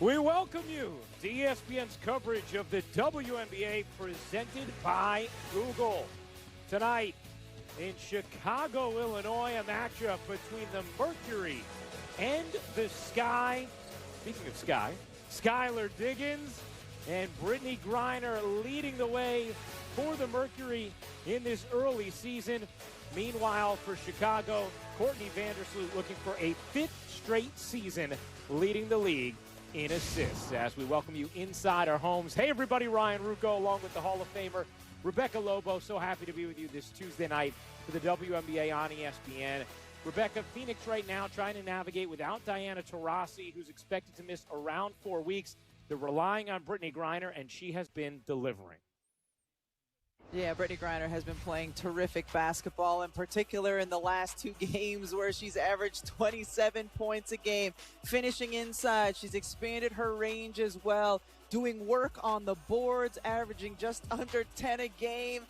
We welcome you to ESPN's coverage of the WNBA presented by Google. Tonight in Chicago, Illinois, a matchup between the Mercury and the Sky. Speaking of Sky, Skylar Diggins and Brittney Griner leading the way for the Mercury in this early season. Meanwhile, for Chicago, Courtney Vandersloot looking for a fifth straight season leading the league in assists. As we welcome you inside our homes. Hey everybody, Ryan Rucco along with the Hall of Famer Rebecca Lobo. So happy to be with you this Tuesday night for the WNBA on ESPN. Rebecca, Phoenix right now trying to navigate without Diana Taurasi, who's expected to miss around 4 weeks. They're relying on Brittney Griner, and she has been delivering. Yeah, Brittney Griner has been playing terrific basketball, in particular in the last two games where she's averaged 27 points a game. Finishing inside, she's expanded her range as well, doing work on the boards, averaging just under 10 a game.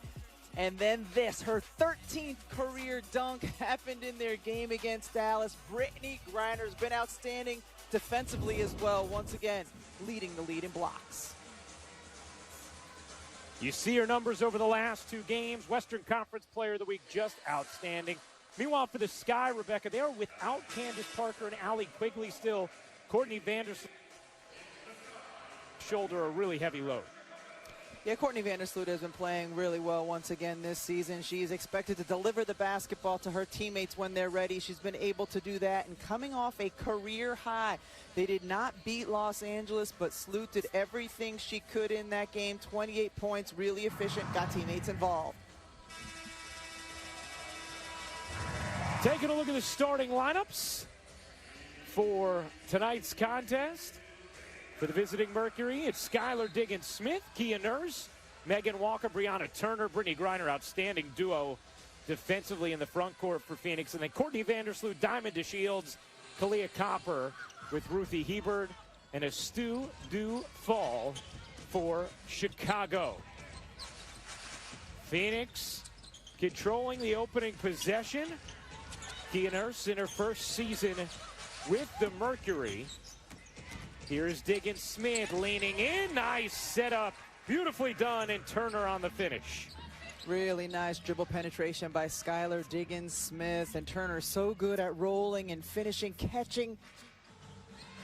And then this, her 13th career dunk happened in their game against Dallas. Brittney Griner's been outstanding defensively as well, once again, leading the lead in blocks. You see her numbers over the last two games. Western Conference Player of the Week, just outstanding. Meanwhile, for the Sky, Rebecca, they are without Candace Parker and Allie Quigley still. Courtney Vandersloot shoulder a really heavy load. Yeah, Courtney Vandersloot has been playing really well once again this season. She's expected to deliver the basketball to her teammates when they're ready. She's been able to do that, and coming off a career high. They did not beat Los Angeles, but Sloot did everything she could in that game. 28 points, really efficient, got teammates involved. Taking a look at the starting lineups for tonight's contest. For the visiting Mercury, it's Skylar Diggins-Smith, Kia Nurse, Megan Walker, Brianna Turner, Brittney Griner, outstanding duo defensively in the front court for Phoenix. And then Courtney Vandersloot, Diamond DeShields, Kalia Copper with Ruthie Hebert, and a Stu Fall for Chicago. Phoenix controlling the opening possession. Kia Nurse in her first season with the Mercury. Here's Diggins-Smith leaning in. Nice setup. Beautifully done, and Turner on the finish. Really nice dribble penetration by Skylar Diggins-Smith. And Turner so good at rolling and finishing, catching.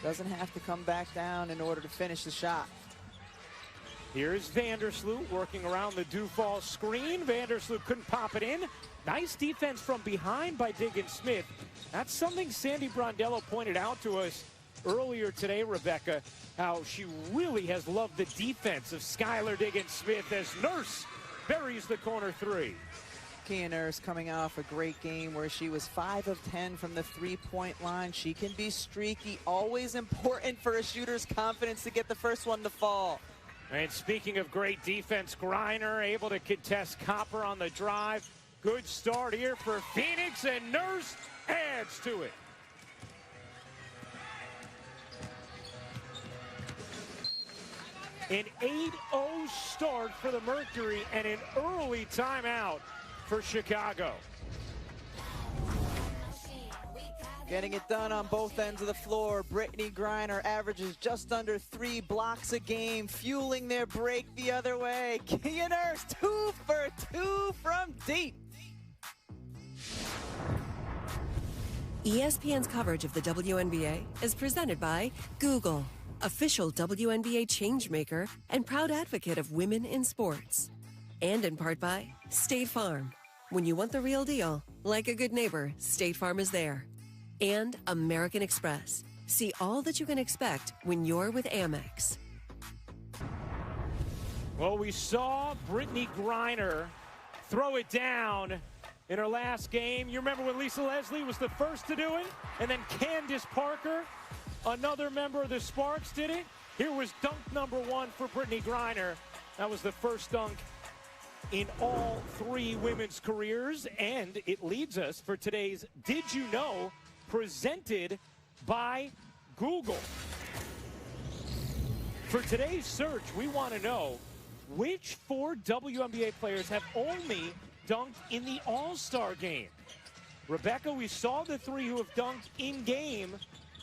Doesn't have to come back down in order to finish the shot. Here's Vandersloot working around the Dufall screen. Vandersloot couldn't pop it in. Nice defense from behind by Diggins-Smith. That's something Sandy Brondello pointed out to us earlier today, Rebecca, how she really has loved the defense of Skylar Diggins-Smith as Nurse buries the corner three. Kia Nurse coming off a great game where she was 5 of 10 from the three-point line. She can be streaky, always important for a shooter's confidence to get the first one to fall. And speaking of great defense, Griner able to contest Copper on the drive. Good start here for Phoenix, and Nurse adds to it. An 8-0 start for the Mercury and an early timeout for Chicago. Getting it done on both ends of the floor. Brittney Griner averages just under 3 blocks a game, fueling their break the other way. Kia Nurse 2 for 2 from deep. ESPN's coverage of the WNBA is presented by Google, official WNBA changemaker and proud advocate of women in sports. And in part by State Farm. When you want the real deal, like a good neighbor, State Farm is there. And American Express. See all that you can expect when you're with Amex. Well, we saw Brittney Griner throw it down in her last game. You remember when Lisa Leslie was the first to do it? And then Candace Parker, another member of the Sparks, did it. Here was dunk number 1 for Brittney Griner. That was the first dunk in all 3 women's careers. And it leads us for today's Did You Know? Presented by Google. For today's search, we want to know which 4 WNBA players have only dunked in the All-Star game. Rebecca, we saw the 3 who have dunked in-game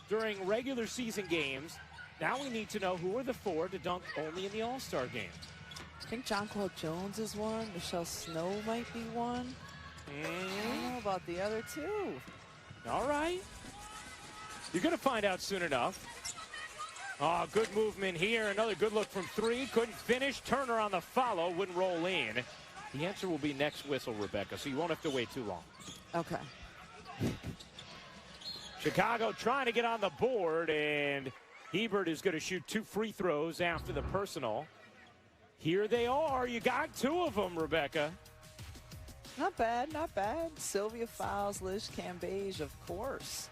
during regular season games. Now we need to know who are the 4 to dunk only in the All-Star game. I think Jonquel Jones is one. Michelle Snow might be one. I don't know about the other 2. All right. You're going to find out soon enough. Oh, good movement here. Another good look from 3. Couldn't finish. Turner on the follow. Wouldn't roll in. The answer will be next whistle, Rebecca, so you won't have to wait too long. Okay. Chicago trying to get on the board, and Hebert is going to shoot 2 free throws after the personal. Here they are. You got 2 of them, Rebecca. Not bad, not bad. Sylvia Fowles, Liz Cambage, of course.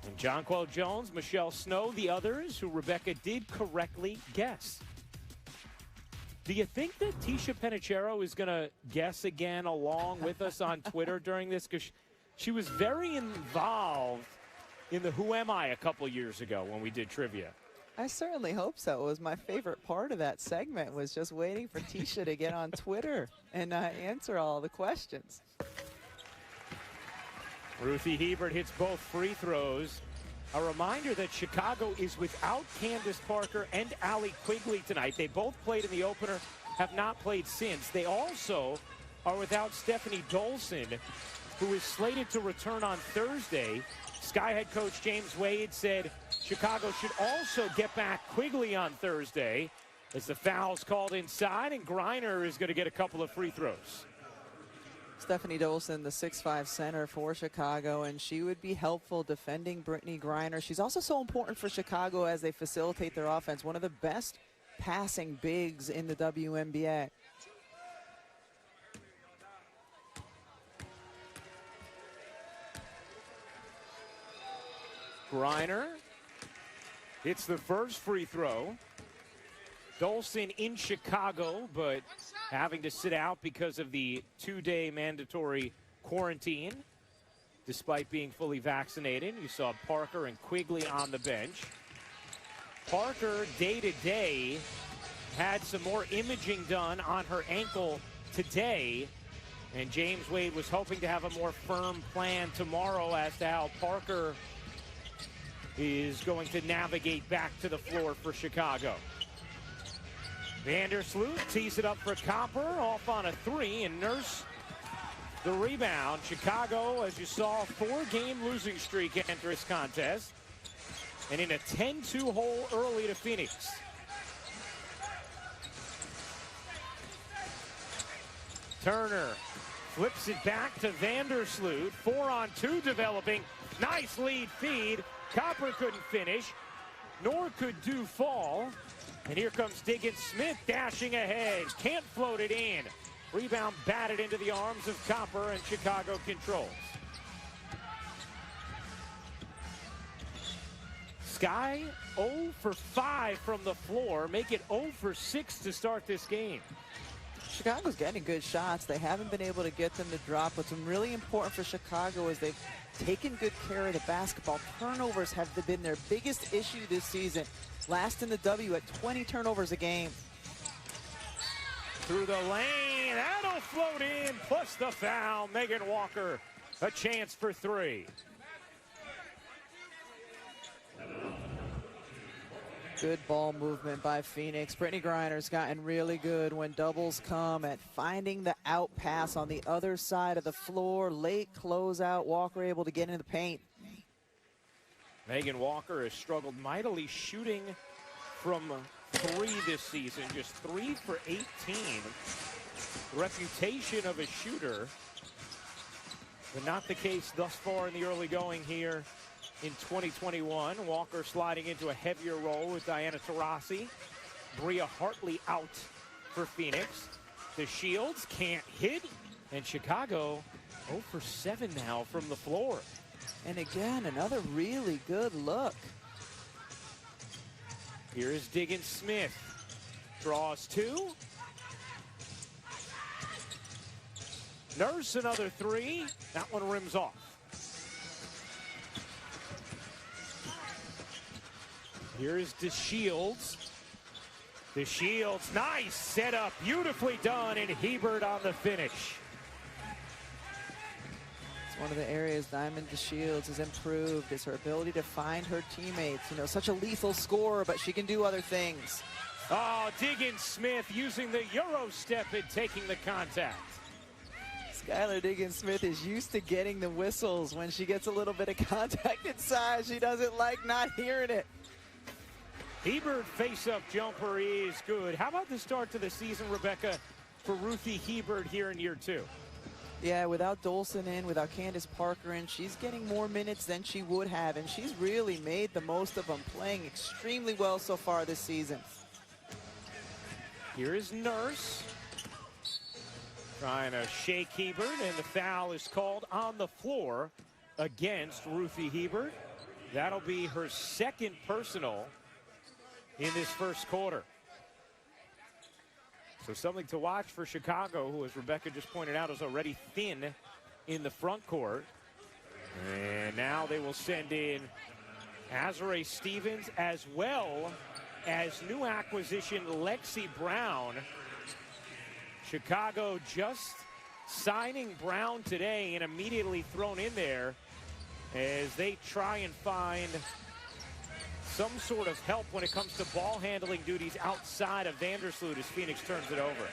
And Jonquel Jones, Michelle Snow, the others who Rebecca did correctly guess. Do you think that Tisha Penichero is going to guess again along with us on Twitter during this? Because she was very involved in the Who Am I a couple years ago when we did trivia. I certainly hope so. It was my favorite part of that segment, was just waiting for Tisha to get on Twitter and answer all the questions. Ruthie Hebert hits both free throws. A reminder that Chicago is without Candace Parker and Allie Quigley tonight. They both played in the opener, have not played since. They also are without Stephanie Dolson, who is slated to return on Thursday. Sky head coach James Wade said Chicago should also get back Quigley on Thursday, as the foul's called inside, and Griner is going to get a couple of free throws. Stephanie Dolson, the 6'5" center for Chicago, and she would be helpful defending Brittany Griner. She's also so important for Chicago as they facilitate their offense. One of the best passing bigs in the WNBA. Griner hits the first free throw. Dolson in Chicago, but having to sit out because of the 2-day mandatory quarantine, despite being fully vaccinated. You saw Parker and Quigley on the bench. Parker, day-to-day, had some more imaging done on her ankle today, and James Wade was hoping to have a more firm plan tomorrow as to how Parker is going to navigate back to the floor for Chicago. Vandersloot tees it up for Copper, off on a 3, and Nurse the rebound. Chicago, as you saw, 4-game losing streak enter this contest, and in a 10-2 hole early to Phoenix. Turner flips it back to Vandersloot. 4-on-2 developing. Nice lead feed. Copper couldn't finish, nor could Dufall. And here comes Diggins Smith dashing ahead. Can't float it in. Rebound batted into the arms of Copper, and Chicago controls. Sky 0 for 5 from the floor. Make it 0 for 6 to start this game. Chicago's getting good shots. They haven't been able to get them to drop. What's really important for Chicago is they've taken good care of the basketball. Turnovers have been their biggest issue this season. Last in the W at 20 turnovers a game. Through the lane, that'll float in, plus the foul. Megan Walker, a chance for 3. Good ball movement by Phoenix. Brittany Griner's gotten really good when doubles come at finding the out pass on the other side of the floor. Late closeout, Walker able to get into the paint. Megan Walker has struggled mightily shooting from 3 this season, just 3 for 18. Reputation of a shooter, but not the case thus far in the early going here in 2021. Walker sliding into a heavier role with Diana Taurasi. Bria Hartley out for Phoenix. The Shields can't hit, and Chicago 0 for 7 now from the floor. And again, another really good look. Here is Diggins Smith. Draws 2. Nurse another 3. That one rims off. Here is DeShields. DeShields, nice setup, beautifully done, and Hebert on the finish. It's one of the areas Diamond DeShields has improved, is her ability to find her teammates. You know, such a lethal scorer, but she can do other things. Oh, Diggins-Smith using the Euro step and taking the contact. Skylar Diggins-Smith is used to getting the whistles. When she gets a little bit of contact inside, she doesn't like not hearing it. Hebert face-up jumper is good. How about the start to the season, Rebecca, for Ruthie Hebert here in year 2? Yeah, without Dolson in, without Candace Parker in, she's getting more minutes than she would have, and she's really made the most of them, playing extremely well so far this season. Here is Nurse trying to shake Hebert, and the foul is called on the floor against Ruthie Hebert. That'll be her second personal in this first quarter. So something to watch for Chicago, who, as Rebecca just pointed out, is already thin in the front court. And now they will send in Azurá Stevens, as well as new acquisition Lexi Brown. Chicago just signing Brown today and immediately thrown in there as they try and find some sort of help when it comes to ball handling duties outside of Vandersloot as Phoenix turns it over.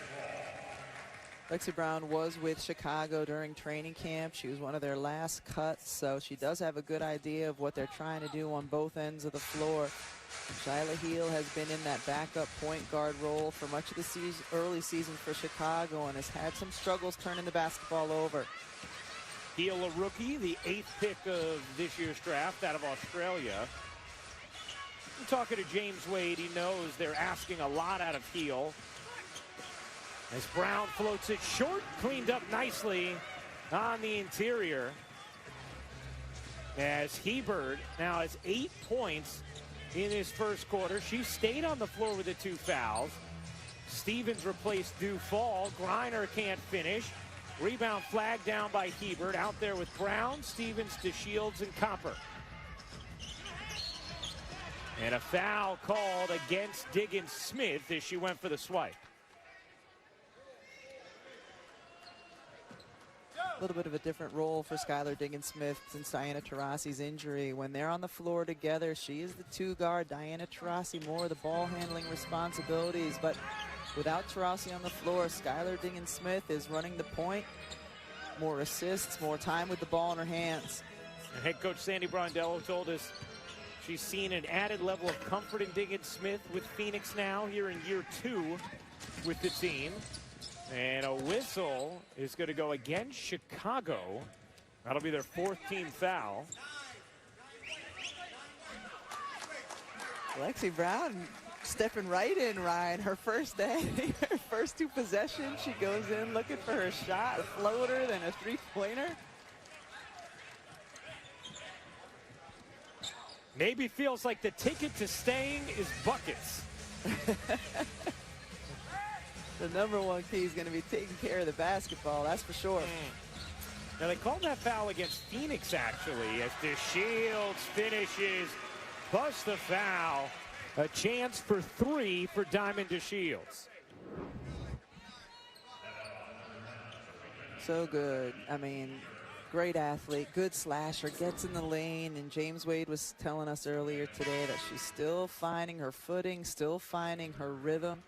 Lexi Brown was with Chicago during training camp. She was one of their last cuts, so she does have a good idea of what they're trying to do on both ends of the floor. Shyla Heel has been in that backup point guard role for much of the season, early season for Chicago, and has had some struggles turning the basketball over. Heel, a rookie, the 8th pick of this year's draft out of Australia. I'm talking to James Wade. He knows they're asking a lot out of Heel. As Brown floats it short, cleaned up nicely on the interior. As Hebert now has 8 points in his first quarter. She stayed on the floor with the 2 fouls. Stevens replaced Dufall. Griner can't finish. Rebound flagged down by Hebert. Out there with Brown, Stevens, DeShields, and Copper. And a foul called against Diggins-Smith as she went for the swipe. A little bit of a different role for Skylar Diggins-Smith since Diana Taurasi's injury. When they're on the floor together, she is the 2 guard. Diana Taurasi more of the ball handling responsibilities. But without Taurasi on the floor, Skylar Diggins-Smith is running the point. More assists, more time with the ball in her hands. And head coach Sandy Brondello told us she's seen an added level of comfort in Diggins-Smith with Phoenix now here in year 2 with the team. And a whistle is going to go against Chicago. That'll be their 4th team foul. Lexi Brown stepping right in, Ryan. Her first day, her first 2 possessions, she goes in looking for her shot, a floater, then a 3-pointer. Maybe feels like the ticket to staying is buckets. The #1 key is going to be taking care of the basketball, that's for sure. Now, they called that foul against Phoenix, actually, as DeShields finishes, busts the foul. A chance for 3 for Diamond DeShields. So good. I mean, great athlete, good slasher, gets in the lane, and James Wade was telling us earlier today that she's still finding her footing, still finding her rhythm,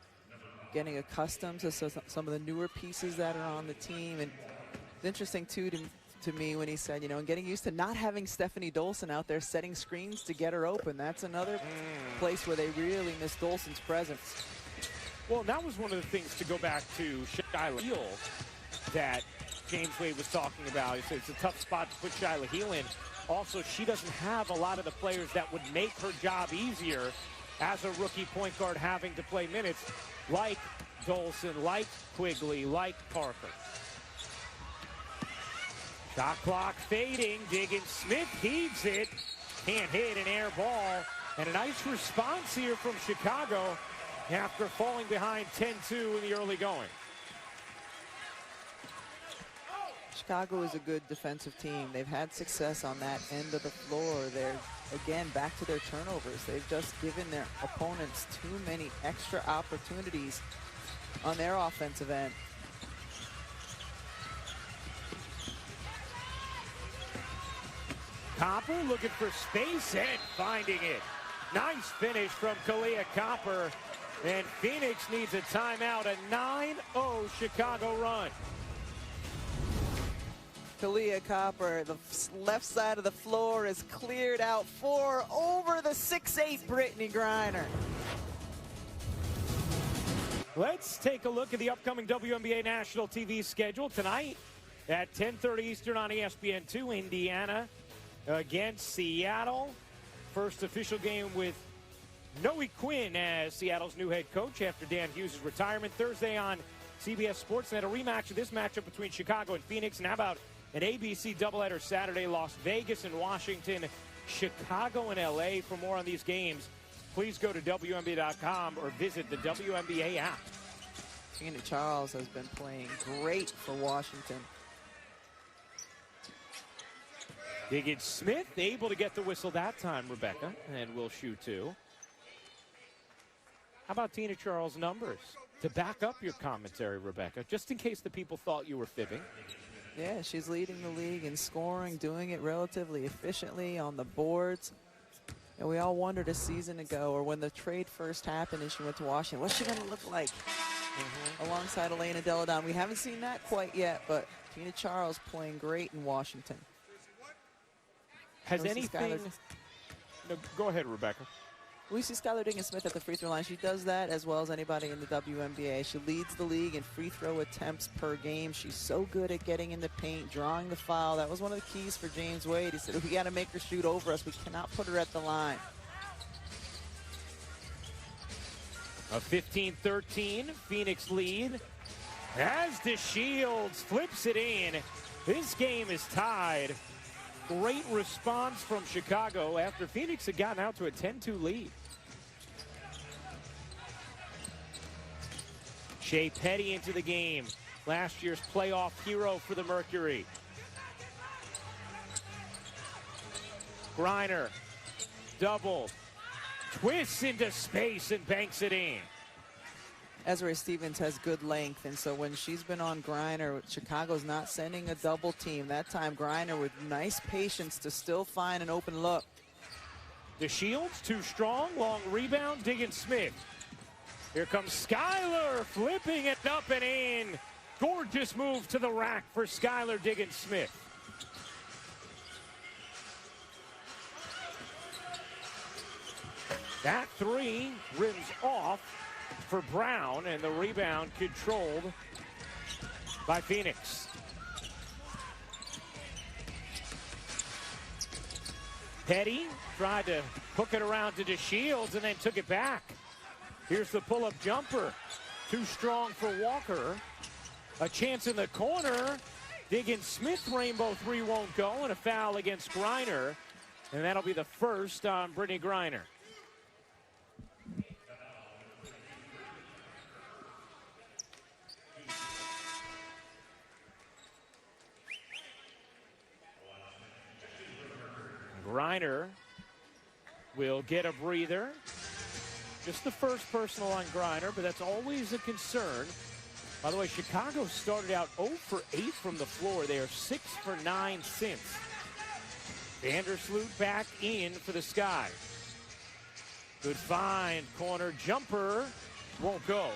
getting accustomed to some of the newer pieces that are on the team. And it's interesting, too, to me when he said, you know, and getting used to not having Stephanie Dolson out there setting screens to get her open. That's another place where they really miss Dolson's presence. Well, that was one of the things, to go back to Shyla Heel, that James Wade was talking about. He said it's a tough spot to put Shyla Heel in. Also, she doesn't have a lot of the players that would make her job easier as a rookie point guard, having to play minutes, like Dolson, like Quigley, like Parker. Shot clock fading. Diggins-Smith heaves it. Can't hit, an air ball. And a nice response here from Chicago after falling behind 10-2 in the early going. Chicago is a good defensive team. They've had success on that end of the floor. They're, again, back to their turnovers. They've just given their opponents too many extra opportunities on their offensive end. Copper looking for space and finding it. Nice finish from Kalia Copper. And Phoenix needs a timeout, a 9-0 Chicago run. Kalia Copper, the left side of the floor is cleared out for over the 6'8" Brittany Griner. Let's take a look at the upcoming WNBA national TV schedule tonight at 10:30 Eastern on ESPN2. Indiana against Seattle. First official game with Noe Quinn as Seattle's new head coach after Dan Hughes' retirement. Thursday on CBS Sportsnet, a rematch of this matchup between Chicago and Phoenix. And how about an ABC doubleheader Saturday, Las Vegas and Washington, Chicago and LA. For more on these games, please go to WNBA.com or visit the WNBA app. Tina Charles has been playing great for Washington. Diggins Smith able to get the whistle that time, Rebecca, and will shoot two. How about Tina Charles' numbers to back up your commentary, Rebecca, just in case the people thought you were fibbing? Yeah, she's leading the league in scoring, doing it relatively efficiently on the boards. And we all wondered a season ago, or when the trade first happened and she went to Washington, what's she going to look like alongside Elena Delle Donne? We haven't seen that quite yet, but Tina Charles playing great in Washington. Has anything... No, go ahead, Rebecca. We see Skylar Diggins-Smith at the free throw line. She does that as well as anybody in the WNBA. She leads the league in free throw attempts per game. She's so good at getting in the paint, drawing the foul. That was one of the keys for James Wade. He said, we got to make her shoot over us. We cannot put her at the line. A 15-13 Phoenix lead as DeShields flips it in. This game is tied. Great response from Chicago after Phoenix had gotten out to a 10-2 lead. Shea Petty into the game. Last year's playoff hero for the Mercury. Griner, double, twists into space and banks it in. Ezra Stevens has good length, and so when she's been on Griner, Chicago's not sending a double team. That time, Griner with nice patience to still find an open look. DeShields, too strong, long rebound, Diggins-Smith. Here comes Skylar, flipping it up and in. Gorgeous move to the rack for Skylar Diggins-Smith. That three rims off for Brown, and the rebound controlled by Phoenix. Petty tried to hook it around to DeShields and then took it back. Here's the pull-up jumper. Too strong for Walker. A chance in the corner. Diggins-Smith rainbow three won't go, and a foul against Griner. And that'll be the first on Brittany Griner. Griner will get a breather. Just the first personal on Griner, but that's always a concern. By the way, Chicago started out 0 for 8 from the floor. They are 6 for 9 since. Vandersloot back in for the Sky. Good find. Corner jumper won't go.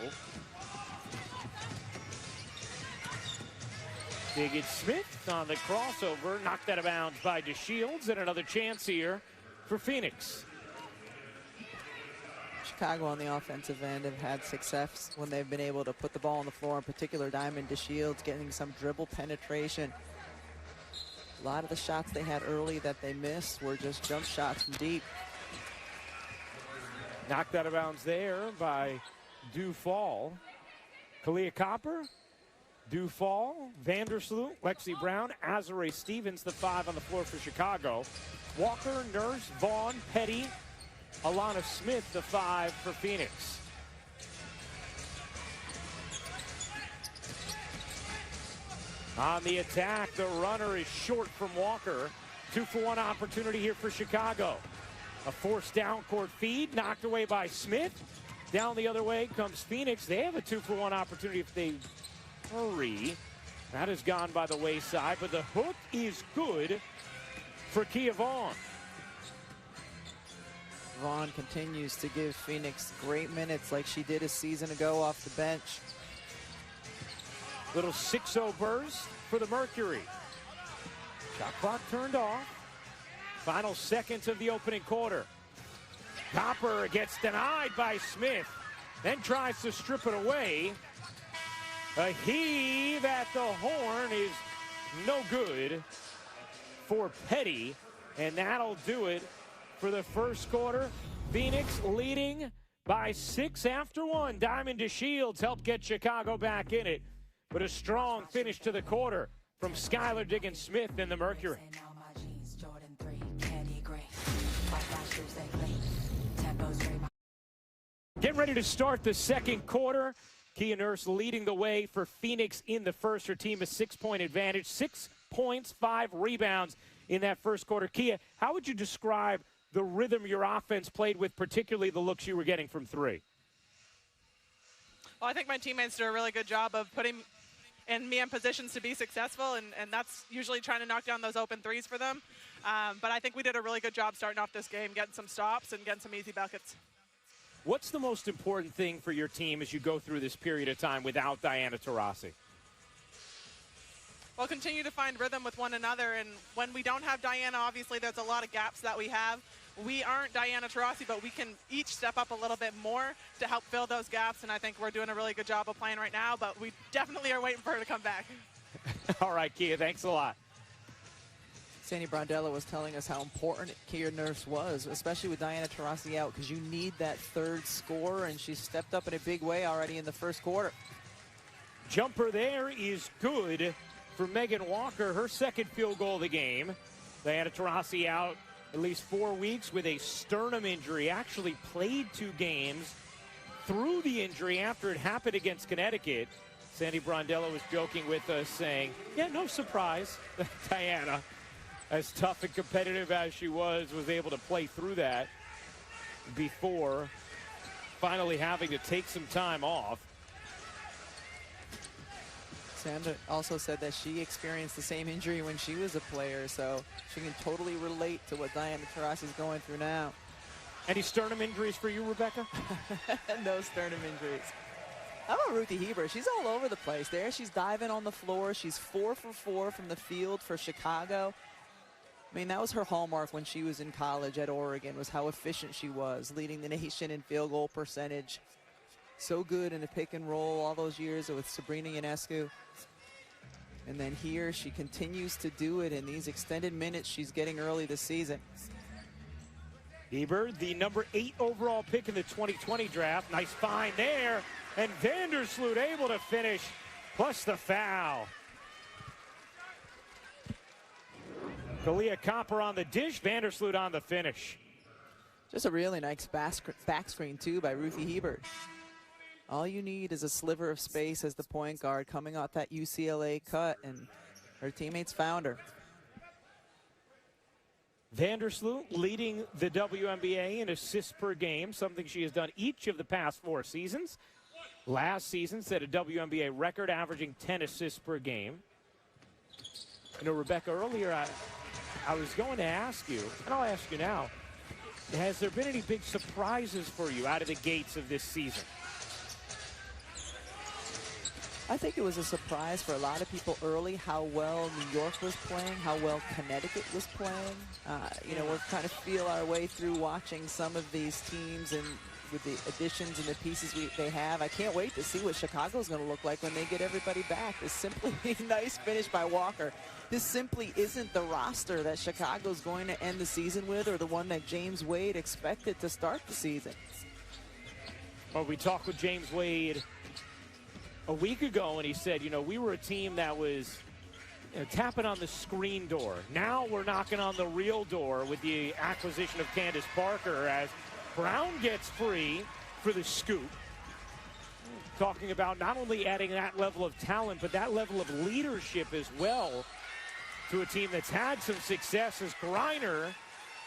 Diggins-Smith on the crossover, knocked out of bounds by DeShields, and another chance here for Phoenix. Chicago on the offensive end have had success when they've been able to put the ball on the floor, in particular Diamond DeShields getting some dribble penetration. A lot of the shots they had early that they missed were just jump shots from deep. Knocked out of bounds there by Dufall. Kalia Copper, Dufall, Vandersloot, Lexi Brown, Azure Stevens, the 5 on the floor for Chicago. Walker, Nurse, Vaughn, Petty, Alana Smith, the 5 for Phoenix. On the attack, the runner is short from Walker. 2-for-1 opportunity here for Chicago. A forced down court feed, knocked away by Smith. Down the other way comes Phoenix. They have a 2-for-1 opportunity if they hurry. That has gone by the wayside, but the hook is good for Kia Vaughn. Vaughn continues to give Phoenix great minutes like she did a season ago off the bench. Little 6-0 burst for the Mercury. Shot clock turned off. Final seconds of the opening quarter. Copper gets denied by Smith, then tries to strip it away. A heave at the horn is no good for Petty, and that'll do it for the first quarter. Phoenix leading by 6 after 1. Diamond to Shields helped get Chicago back in it, but a strong finish to the quarter from Skylar Diggins-Smith and the Mercury. Getting ready to start the second quarter. Kia Nurse leading the way for Phoenix in the first. Her team a 6-point advantage, 6 points, 5 rebounds in that first quarter. Kia, how would you describe the rhythm your offense played with, particularly the looks you were getting from 3? Well, I think my teammates do a really good job of putting me in positions to be successful, and that's usually trying to knock down those open threes for them. But I think we did a really good job starting off this game, getting some stops and getting some easy buckets. What's the most important thing for your team as you go through this period of time without Diana Taurasi? Well, continue to find rhythm with one another, and when we don't have Diana, obviously there's a lot of gaps that we have. We aren't Diana Taurasi, but we can each step up a little bit more to help fill those gaps, and I think we're doing a really good job of playing right now, but we definitely are waiting for her to come back. All right, Kia, thanks a lot. Sandy Brondello was telling us how important Kia Nurse was, especially with Diana Taurasi out, because you need that third scorer, and she stepped up in a big way already in the first quarter. Jumper there is good for Megan Walker, her second field goal of the game. Diana Taurasi out at least 4 weeks with a sternum injury. Actually played 2 games through the injury after it happened against Connecticut. Sandy Brondello was joking with us saying, yeah, no surprise that Diana, as tough and competitive as she was able to play through that before finally having to take some time off. Sandra also said that she experienced the same injury when she was a player, so she can totally relate to what Diana Taurasi is going through now. Any sternum injuries for you, Rebecca? No sternum injuries. How about Ruthie Hebert? She's all over the place there. She's diving on the floor. She's 4 for 4 from the field for Chicago. I mean, that was her hallmark when she was in college at Oregon, was how efficient she was, leading the nation in field goal percentage. So good in a pick and roll all those years with Sabrina Ionescu. And then here she continues to do it in these extended minutes she's getting early this season. Hebert, the number 8 overall pick in the 2020 draft. Nice find there. And Vandersloot able to finish, plus the foul. Kalia Copper on the dish, Vandersloot on the finish. Just a really nice back screen, too, by Ruthie Hebert. All you need is a sliver of space as the point guard coming off that UCLA cut, and her teammates found her. Vandersloot leading the WNBA in assists per game, something she has done each of the past 4 seasons. Last season set a WNBA record, averaging 10 assists per game. You know, Rebecca, earlier I was going to ask you, and I'll ask you now, has there been any big surprises for you out of the gates of this season? I think it was a surprise for a lot of people early how well New York was playing, how well Connecticut was playing. You know, we're kind of feel our way through watching some of these teams and with the additions and the pieces they have. I can't wait to see what Chicago's going to look like when they get everybody back. This simply nice finish by Walker. This simply isn't the roster that Chicago's going to end the season with, or the one that James Wade expected to start the season. Well, we talked with James Wade a week ago, and he said, you know, we were a team that was tapping on the screen door. Now we're knocking on the real door with the acquisition of Candace Parker as Brown gets free for the scoop. Talking about not only adding that level of talent, but that level of leadership as well to a team that's had some success as Griner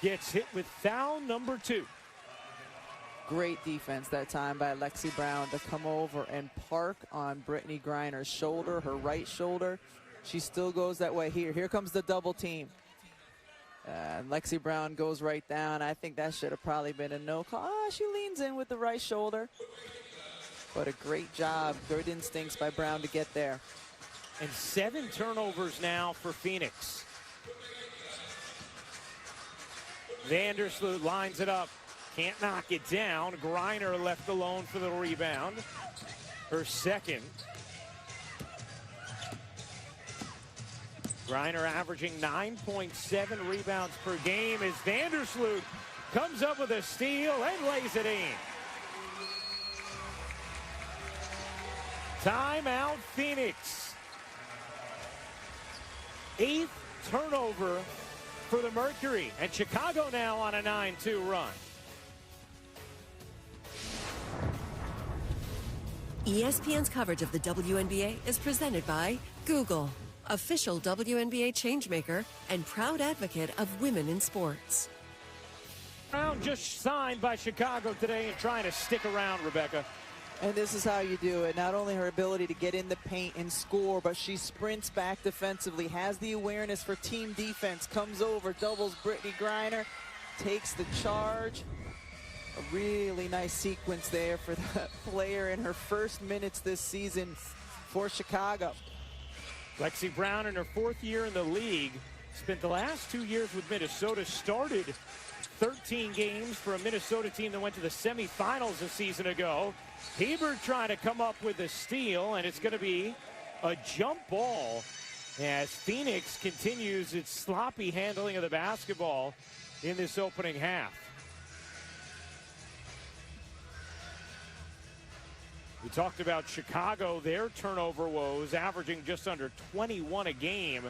gets hit with foul number 2. Great defense that time by Lexi Brown to come over and park on Brittany Griner's shoulder, her right shoulder. She still goes that way here. Here comes the double team. Lexi Brown goes right down. I think that should have probably been a no call. Oh, she leans in with the right shoulder. But a great job, good instincts by Brown to get there. And 7 turnovers now for Phoenix. Vandersloot lines it up. Can't knock it down. Griner left alone for the rebound. Her second. Griner averaging 9.7 rebounds per game as Vandersloot comes up with a steal and lays it in. Timeout Phoenix. 8th turnover for the Mercury, and Chicago now on a 9-2 run. ESPN's coverage of the WNBA is presented by Google, official WNBA changemaker and proud advocate of women in sports. Brown just signed by Chicago today and trying to stick around, Rebecca. And this is how you do it. Not only her ability to get in the paint and score, but she sprints back defensively, has the awareness for team defense, comes over, doubles Brittany Griner, takes the charge. A really nice sequence there for the player in her first minutes this season for Chicago. Lexi Brown in her 4th year in the league, spent the last 2 years with Minnesota, started 13 games for a Minnesota team that went to the semifinals a season ago. Hebert trying to come up with a steal, and it's going to be a jump ball as Phoenix continues its sloppy handling of the basketball in this opening half. We talked about Chicago, their turnover woes, averaging just under 21 a game.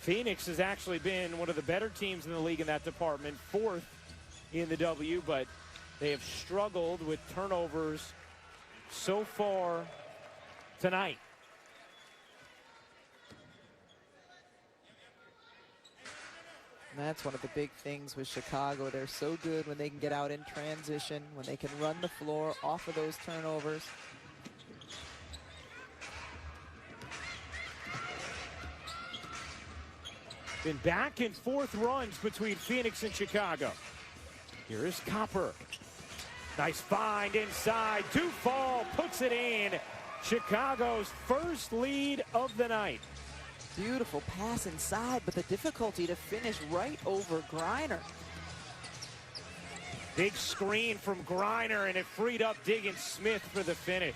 Phoenix has actually been one of the better teams in the league in that department, 4th in the W, but they have struggled with turnovers so far tonight. And that's one of the big things with Chicago. They're so good when they can get out in transition, when they can run the floor off of those turnovers. Been back and forth runs between Phoenix and Chicago. Here is Copper. Nice find inside. Dufall puts it in. Chicago's first lead of the night. Beautiful pass inside, but the difficulty to finish right over Griner. Big screen from Griner, and it freed up Diggins Smith for the finish.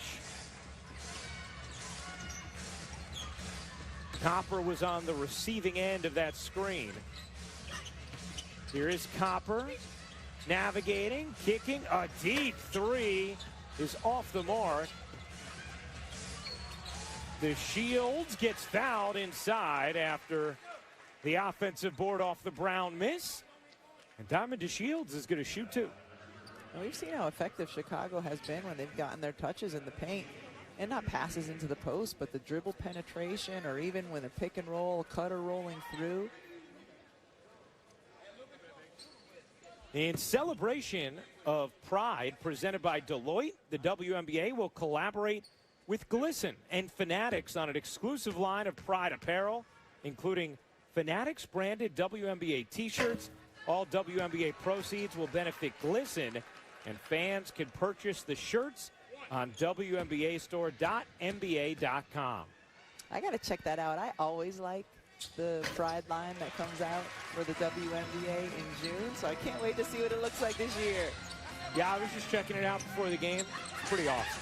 Copper was on the receiving end of that screen. Here is Copper. Navigating, kicking, a deep 3 is off the mark. The Shields gets fouled inside after the offensive board off the Brown miss. And Diamond DeShields is going to shoot 2. And we've seen how effective Chicago has been when they've gotten their touches in the paint. And not passes into the post, but the dribble penetration, or even when a pick and roll, cutter rolling through. In celebration of Pride presented by Deloitte, the WNBA will collaborate with Glisten and Fanatics on an exclusive line of Pride apparel, including Fanatics branded WNBA t-shirts. All WNBA proceeds will benefit Glisten, and fans can purchase the shirts on WNBAstore.nba.com. I got to check that out. I always like the Pride line that comes out for the WNBA in June, so I can't wait to see what it looks like this year. Yeah, I was just checking it out before the game. It's pretty awesome.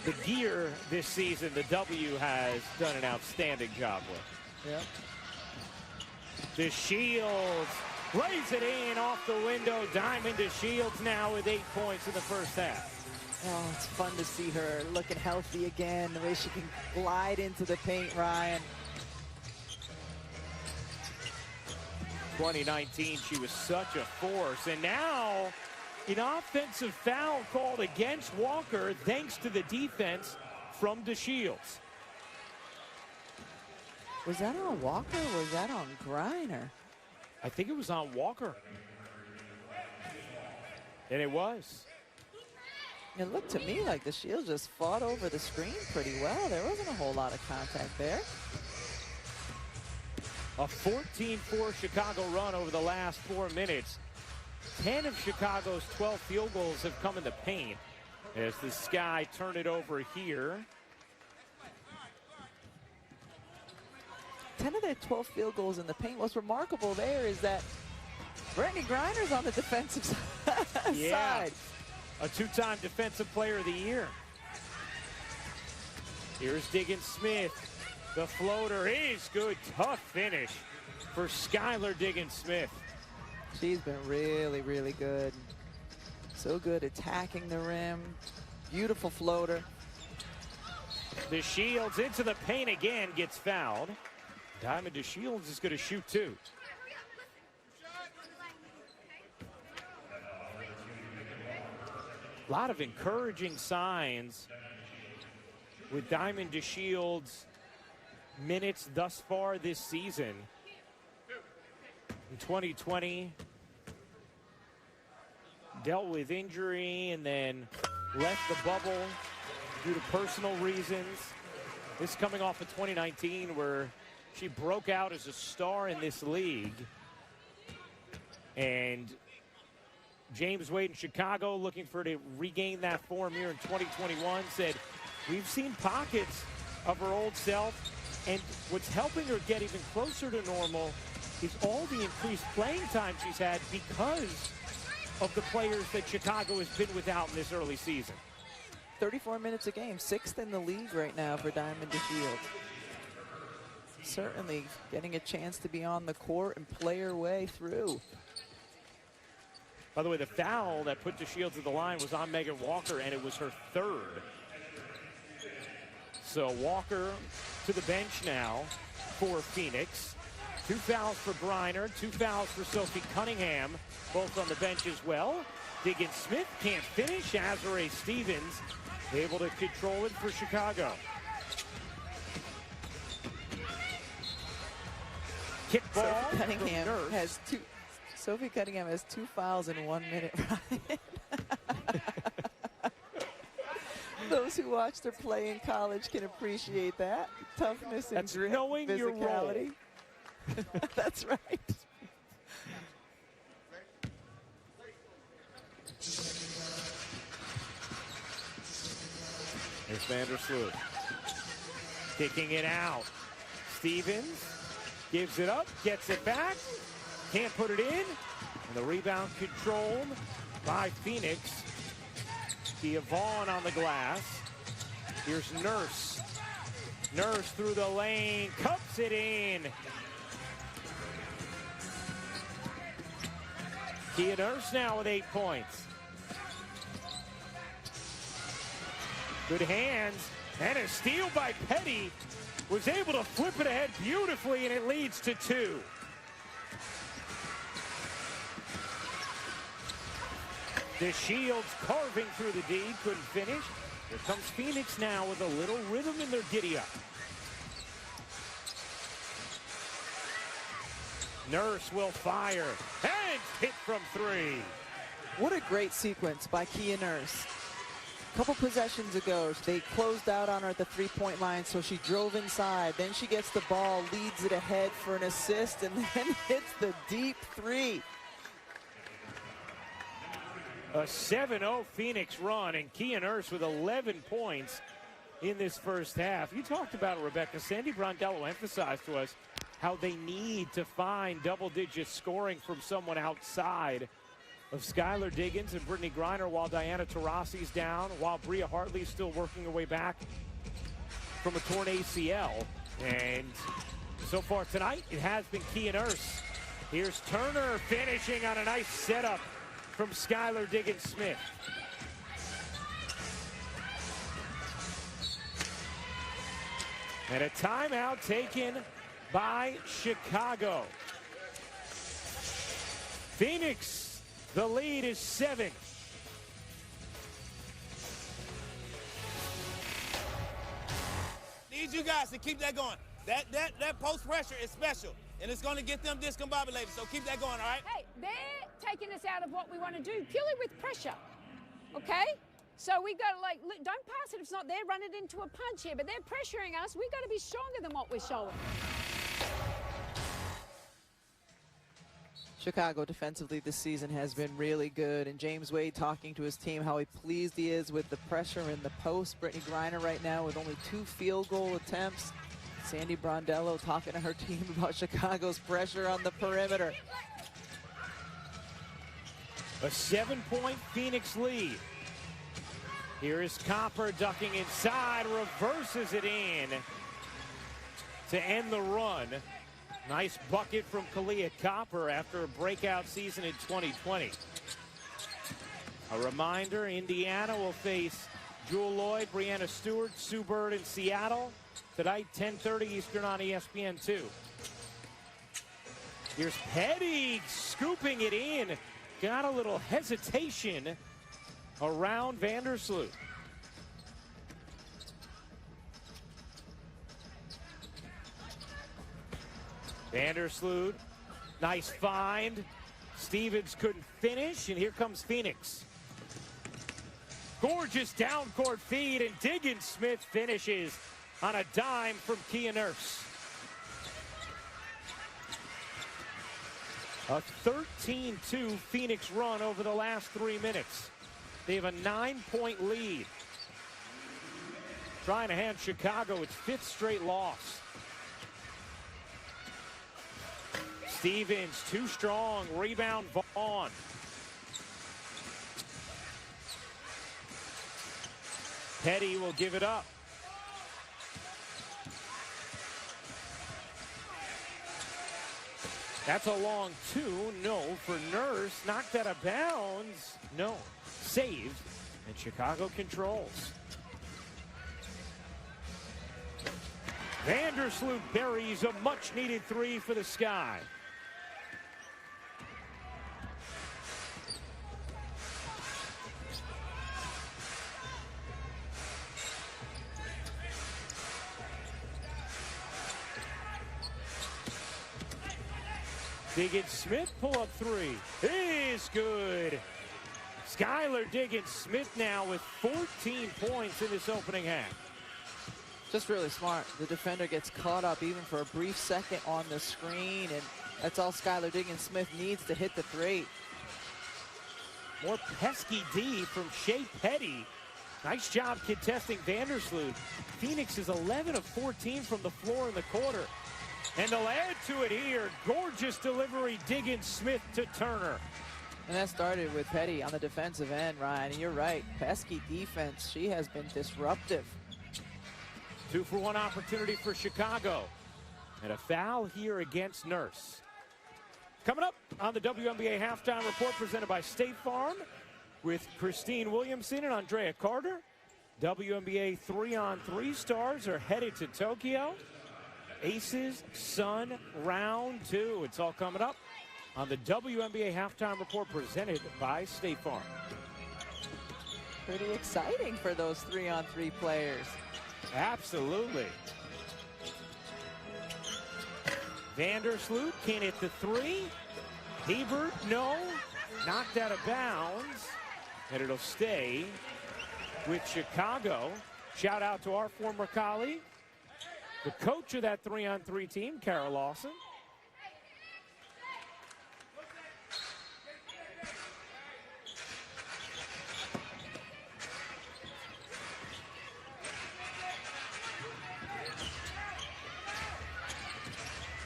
The gear this season, the W has done an outstanding job with. Yep. The Shields lays it in off the window. Diamond DeShields now with 8 points in the first half. Oh, it's fun to see her looking healthy again, the way she can glide into the paint, Ryan. 2019, she was such a force. And now, an offensive foul called against Walker thanks to the defense from DeShields. Was that on Walker or was that on Griner? I think it was on Walker. And it was. It looked to me like the Shields just fought over the screen pretty well. There wasn't a whole lot of contact there. A 14-4 Chicago run over the last 4 minutes. 10 of Chicago's 12 field goals have come in the paint as the Sky turn it over here. 10 of their 12 field goals in the paint. What's remarkable there is that Brittany Griner's on the defensive side. A 2-time Defensive Player of the Year. Here's Diggins-Smith. The floater is good. Tough finish for Skylar Diggins-Smith. She's been really, really good. So good attacking the rim. Beautiful floater. DeShields into the paint again, gets fouled. Diamond DeShields is going to shoot 2. A lot of encouraging signs with Diamond DeShields' minutes thus far this season. In 2020, dealt with injury and then left the bubble due to personal reasons. This coming off of 2019 where she broke out as a star in this league. And James Wade in Chicago, looking for her to regain that form here in 2021, said, we've seen pockets of her old self, and what's helping her get even closer to normal is all the increased playing time she's had because of the players that Chicago has been without in this early season. 34 minutes a game, 6th in the league right now for Diamond DeShields. Certainly getting a chance to be on the court and play her way through. By the way, the foul that put DeShields at the line was on Megan Walker, and it was her 3rd. So Walker to the bench now for Phoenix. 2 fouls for Griner, 2 fouls for Sophie Cunningham, both on the bench as well. Diggins-Smith can't finish. Azurá Stevens able to control it for Chicago. Kick ball. Sophie Cunningham has 2 fouls in 1 minute, Ryan. Those who watched her play in college can appreciate that. Toughness and grit, knowing physicality. your role. That's right. There's Vandersloot. Kicking it out. Stevens gives it up, gets it back. Can't put it in. And the rebound controlled by Phoenix. Kia Vaughn on the glass. Here's Nurse. Nurse through the lane, cups it in. Kia Nurse now with 8 points. Good hands, and a steal by Petty. Was able to flip it ahead beautifully, and it leads to 2. DeShields carving through the D, couldn't finish. Here comes Phoenix now with a little rhythm in their giddy-up. Nurse will fire, and hit from 3. What a great sequence by Kia Nurse. A couple possessions ago, they closed out on her at the 3-point line, so she drove inside. Then she gets the ball, leads it ahead for an assist, and then hits the deep 3. A 7-0 Phoenix run, and Kia Nurse with 11 points in this first half. You talked about it, Rebecca. Sandy Brondello emphasized to us how they need to find double-digit scoring from someone outside of Skylar Diggins and Brittany Griner while Diana Taurasi's down, while Bria Hartley's still working her way back from a torn ACL. And so far tonight, it has been Kia Nurse. Here's Turner finishing on a nice setup from Skylar Diggins-Smith. And a timeout taken by Chicago. Phoenix, the lead is 7. Need you guys to keep that going. That post pressure is special, and it's going to get them discombobulated, so keep that going, all right? Hey, they're taking us out of what we want to do purely with pressure, okay? So we've got to, like, don't pass it if it's not there, run it into a punch here, but they're pressuring us. We've got to be stronger than what we're showing. Chicago defensively this season has been really good, and James Wade talking to his team how pleased he is with the pressure in the post. Brittany Griner right now with only 2 field goal attempts. Sandy Brondello talking to her team about Chicago's pressure on the perimeter. A 7-point Phoenix lead. Here is Copper ducking inside, reverses it in to end the run. Nice bucket from Kalia Copper after a breakout season in 2020. A reminder, Indiana will face Jewel Lloyd, Brianna Stewart, Sue Bird in Seattle tonight, 10:30 Eastern on ESPN2. Here's Petty scooping it in. Got a little hesitation around Vandersloot. Vandersloot, nice find. Stevens couldn't finish, and here comes Phoenix. Gorgeous down-court feed, and Diggins Smith finishes on a dime from Kia Nurse. A 13-2 Phoenix run over the last 3 minutes. They have a 9-point lead. Trying to hand Chicago its 5th straight loss. Stevens, too strong. Rebound, Vaughn. Petty will give it up. That's a long 2. No for Nurse. Knocked out of bounds. No. Saved. And Chicago controls. Vandersloot buries a much-needed 3 for the Sky. Diggins Smith pull-up 3 is good. Skylar Diggins Smith now with 14 points in this opening half. Just really smart. The defender gets caught up even for a brief second on the screen, and that's all Skylar Diggins Smith needs to hit the 3. More pesky D from Shea Petty. Nice job contesting Vandersloot. Phoenix is 11 of 14 from the floor in the quarter. And they'll add to it here. Gorgeous delivery, Diggins Smith to Turner. And that started with Petty on the defensive end, Ryan. And you're right, pesky defense. She has been disruptive. 2-for-1 opportunity for Chicago. And a foul here against Nurse. Coming up on the WNBA Halftime Report presented by State Farm with Christine Williamson and Andrea Carter. WNBA 3-on-3 stars are headed to Tokyo. Aces, Sun, round 2. It's all coming up on the WNBA Halftime Report presented by State Farm. Pretty exciting for those 3-on-3 players. Absolutely. Vandersloot can't hit the 3. Hebert, no. Knocked out of bounds. And it'll stay with Chicago. Shout out to our former colleague, the coach of that 3-on-3 team, Carol Lawson.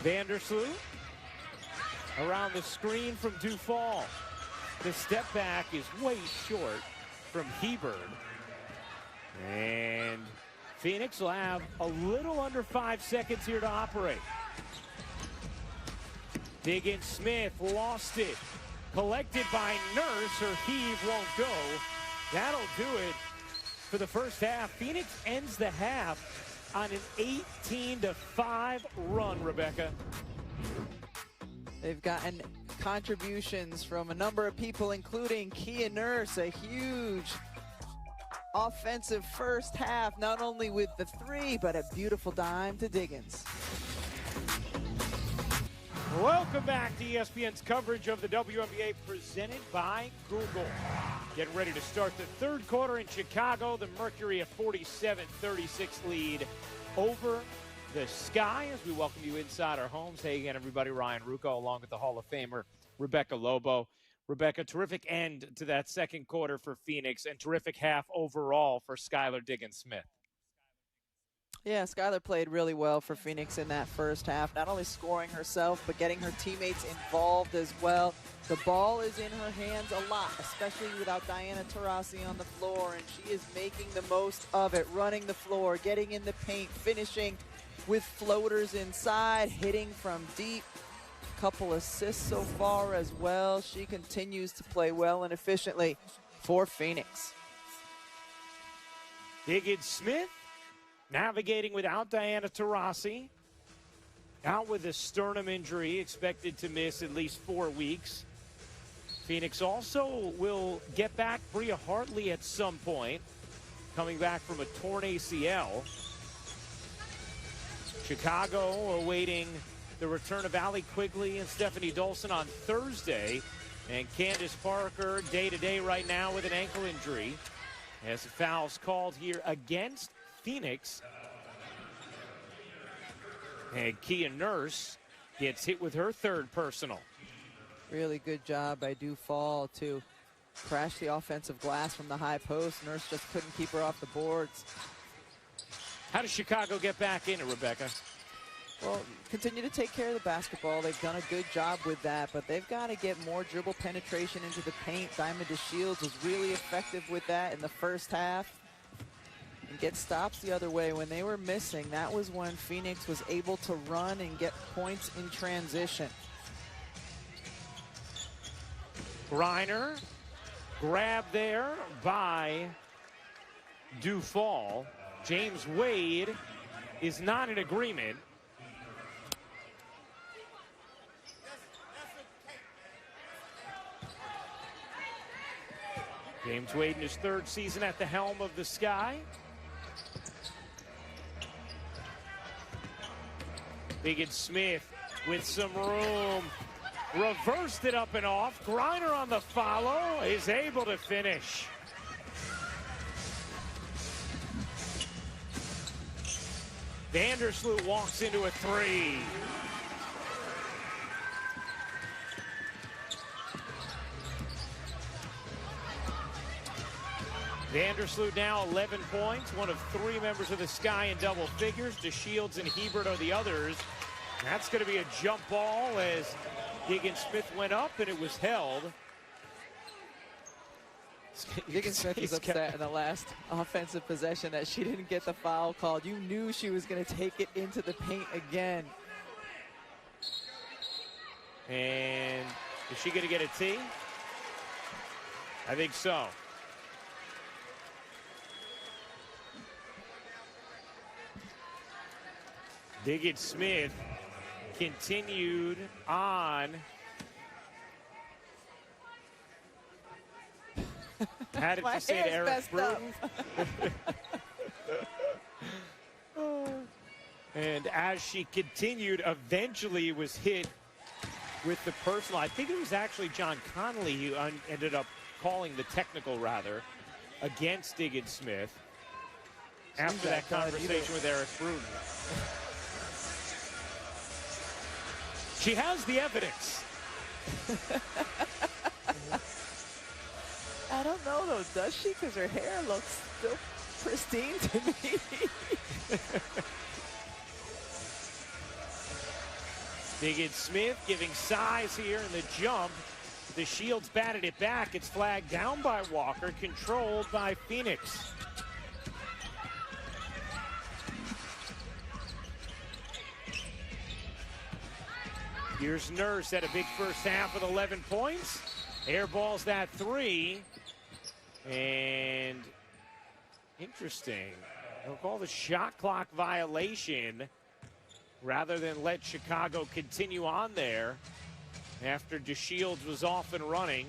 Vandersloot around the screen from Dufall. The step back is way short from Hebert. And Phoenix will have a little under 5 seconds here to operate. Diggins Smith lost it. Collected by Nurse. Her heave won't go. That'll do it for the first half. Phoenix ends the half on an 18-5 run, Rebecca. They've gotten contributions from a number of people, including Kia Nurse, a huge offensive first half, not only with the 3, but a beautiful dime to Diggins. Welcome back to ESPN's coverage of the WNBA presented by Google. Getting ready to start the third quarter in Chicago. The Mercury a 47-36 lead over the Sky as we welcome you inside our homes. Hey again, everybody. Ryan Rucco along with the Hall of Famer Rebecca Lobo. Rebecca, terrific end to that second quarter for Phoenix and terrific half overall for Skylar Diggins-Smith. Yeah, Skylar played really well for Phoenix in that first half, not only scoring herself, but getting her teammates involved as well. The ball is in her hands a lot, especially without Diana Taurasi on the floor, and she is making the most of it, running the floor, getting in the paint, finishing with floaters inside, hitting from deep. Couple assists so far as well. She continues to play well and efficiently for Phoenix. Diggins-Smith navigating without Diana Taurasi. Out with a sternum injury, expected to miss at least 4 weeks. Phoenix also will get back Bria Hartley at some point, coming back from a torn ACL. Chicago awaiting the return of Allie Quigley and Stephanie Dolson on Thursday. And Candace Parker day-to-day right now with an ankle injury. As the foul's called here against Phoenix. And Kia Nurse gets hit with her third personal. Really good job by Dufall to crash the offensive glass from the high post. Nurse just couldn't keep her off the boards. How does Chicago get back in it, Rebecca? Well, continue to take care of the basketball. They've done a good job with that, but they've got to get more dribble penetration into the paint. Diamond DeShields was really effective with that in the first half. And get stops the other way. When they were missing, that was when Phoenix was able to run and get points in transition. Griner, grabbed there by Dufall. James Wade is not in agreement. James Wade in his third season at the helm of the Sky. Diggins-Smith with some room. Reversed it up and off. Griner on the follow is able to finish. Vandersloot walks into a three. Vandersloot now 11 points, one of 3 members of the Sky in double figures. DeShields and Hebert are the others. That's going to be a jump ball as Diggins-Smith went up and it was held. Diggins-Smith was upset in the last offensive possession that she didn't get the foul called. You knew she was going to take it into the paint again. And is she going to get a T? I think so. Diggins-Smith continued on. Had it to say to Eric Bruton. And as she continued, eventually was hit with the personal. I think it was actually John Connolly who ended up calling the technical, rather, against Diggins-Smith after that conversation with Eric Bruton. She has the evidence. I don't know, though. Does she? Because her hair looks still pristine to me. Diggins-Smith giving size here in the jump. DeShields batted it back. It's flagged down by Walker, controlled by Phoenix. Here's Nurse at a big first half with 11 points. Airballs that three. And interesting. They'll call the shot clock violation rather than let Chicago continue on there after DeShields was off and running.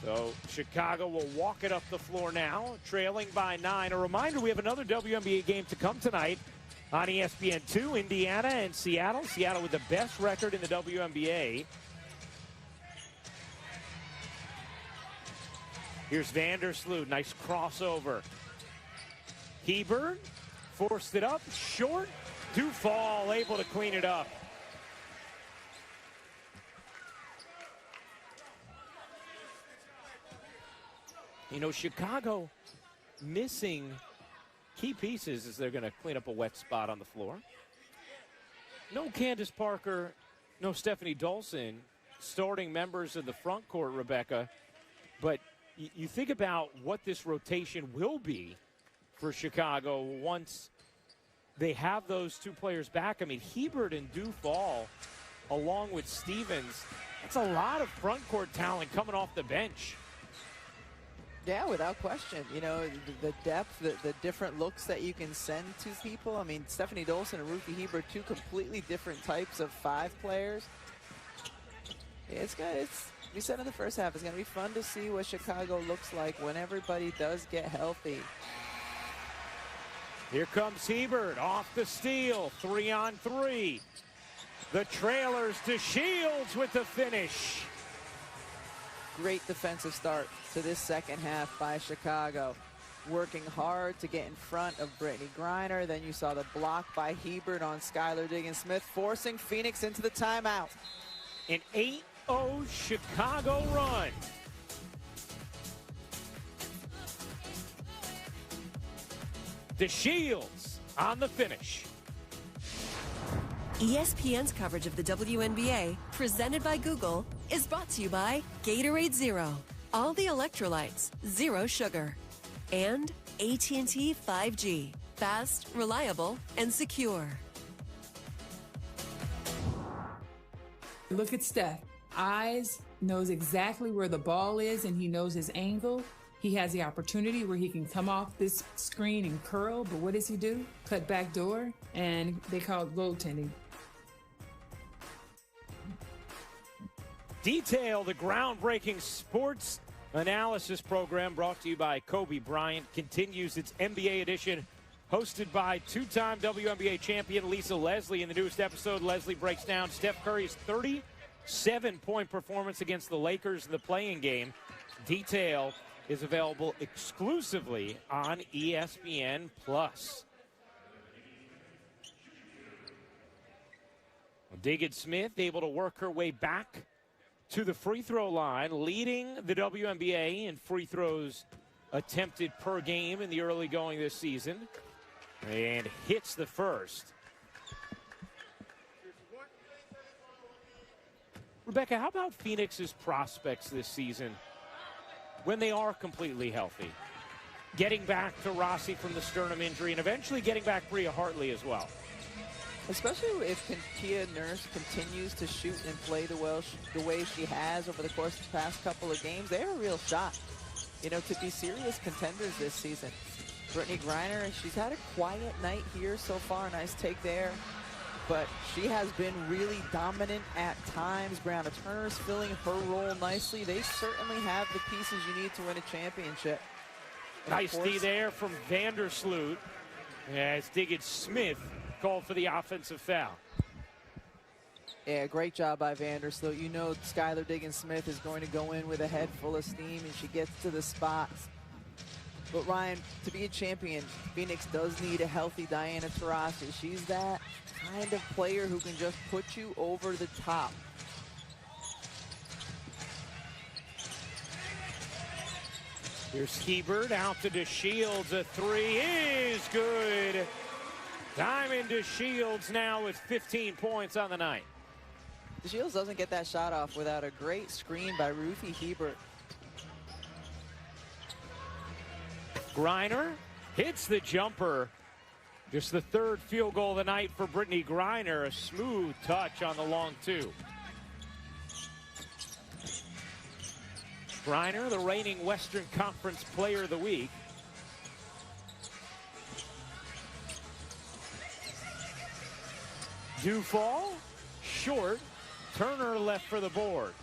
So Chicago will walk it up the floor now, trailing by 9. A reminder, we have another WNBA game to come tonight on ESPN2, Indiana and Seattle. Seattle with the best record in the WNBA. Here's Vandersloot, nice crossover. Hebert forced it up, short. Dufall able to clean it up. You know, Chicago missing key pieces as they're going to clean up a wet spot on the floor. No Candace Parker, no Stephanie Dolson, starting members of the front court, Rebecca. But you think about what this rotation will be for Chicago once they have those two players back. I mean, Hebert and Duvall, along with Stevens, that's a lot of front court talent coming off the bench. Yeah, without question. You know, the depth, the different looks that you can send to people. I mean, Stephanie Dolson and Ruthie Hebert, two completely different types of 5 players. Yeah, it's good. We said in the first half, it's going to be fun to see what Chicago looks like when everybody does get healthy. Here comes Hebert off the steal, 3-on-3. The trailers to Shields with the finish. Great defensive start to this second half by Chicago. Working hard to get in front of Brittany Griner. Then you saw the block by Hebert on Skylar Diggins-Smith, forcing Phoenix into the timeout. An 8-0 Chicago run. DeShields on the finish. ESPN's coverage of the WNBA, presented by Google, is brought to you by Gatorade Zero, all the electrolytes, zero sugar, and AT&T 5G, fast, reliable, and secure. Look at Steph. Eyes, knows exactly where the ball is, and he knows his angle. He has the opportunity where he can come off this screen and curl, but what does he do? Cut back door, and they call it goaltending. Detail, the groundbreaking sports analysis program brought to you by Kobe Bryant, continues its NBA edition, hosted by two-time WNBA champion Lisa Leslie. In the newest episode, Leslie breaks down Steph Curry's 37-point performance against the Lakers in the play-in game. Detail is available exclusively on ESPN+. Diggins-Smith able to work her way back to the free throw line, leading the WNBA in free throws attempted per game in the early going this season, and hits the first. Rebecca, how about Phoenix's prospects this season when they are completely healthy? Getting back to Rossi from the sternum injury and eventually getting back Bria Hartley as well. Especially if Tia Nurse continues to shoot and play the way she has over the course of the past couple of games, they have a real shot, you know, to be serious contenders this season. Brittany Griner, she's had a quiet night here so far. Nice take there. But she has been really dominant at times. Brianna Turner's filling her role nicely. They certainly have the pieces you need to win a championship. Nice D there from Vandersloot as Diggins-Smith called for the offensive foul. Yeah, great job by Vandersloot. You know Skylar Diggins-Smith is going to go in with a head full of steam, and she gets to the spots. But Ryan, to be a champion, Phoenix does need a healthy Diana Taurasi. She's that kind of player who can just put you over the top. Here's Hebert out to DeShields. A three is good. Diamond DeShields now with 15 points on the night. DeShields doesn't get that shot off without a great screen by Ruthie Hebert. Griner hits the jumper. Just the third field goal of the night for Brittany Griner. A smooth touch on the long two. Griner, the reigning Western Conference Player of the Week. Duvall, short. Turner left for the board.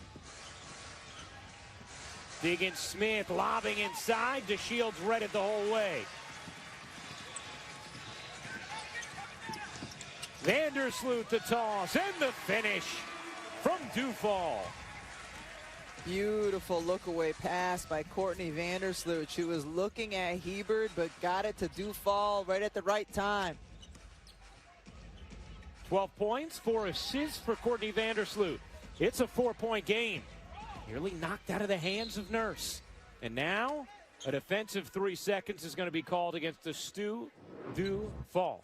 Diggins-Smith lobbing inside. DeShields read it the whole way. Vandersloot to toss, and the finish from Duvall. Beautiful look-away pass by Courtney Vandersloot. She was looking at Hebert, but got it to Duvall right at the right time. 12 points, 4 assists for Courtney Vandersloot. It's a 4-point game. Nearly knocked out of the hands of Nurse. And now A defensive 3 seconds is going to be called against the Stu Fall.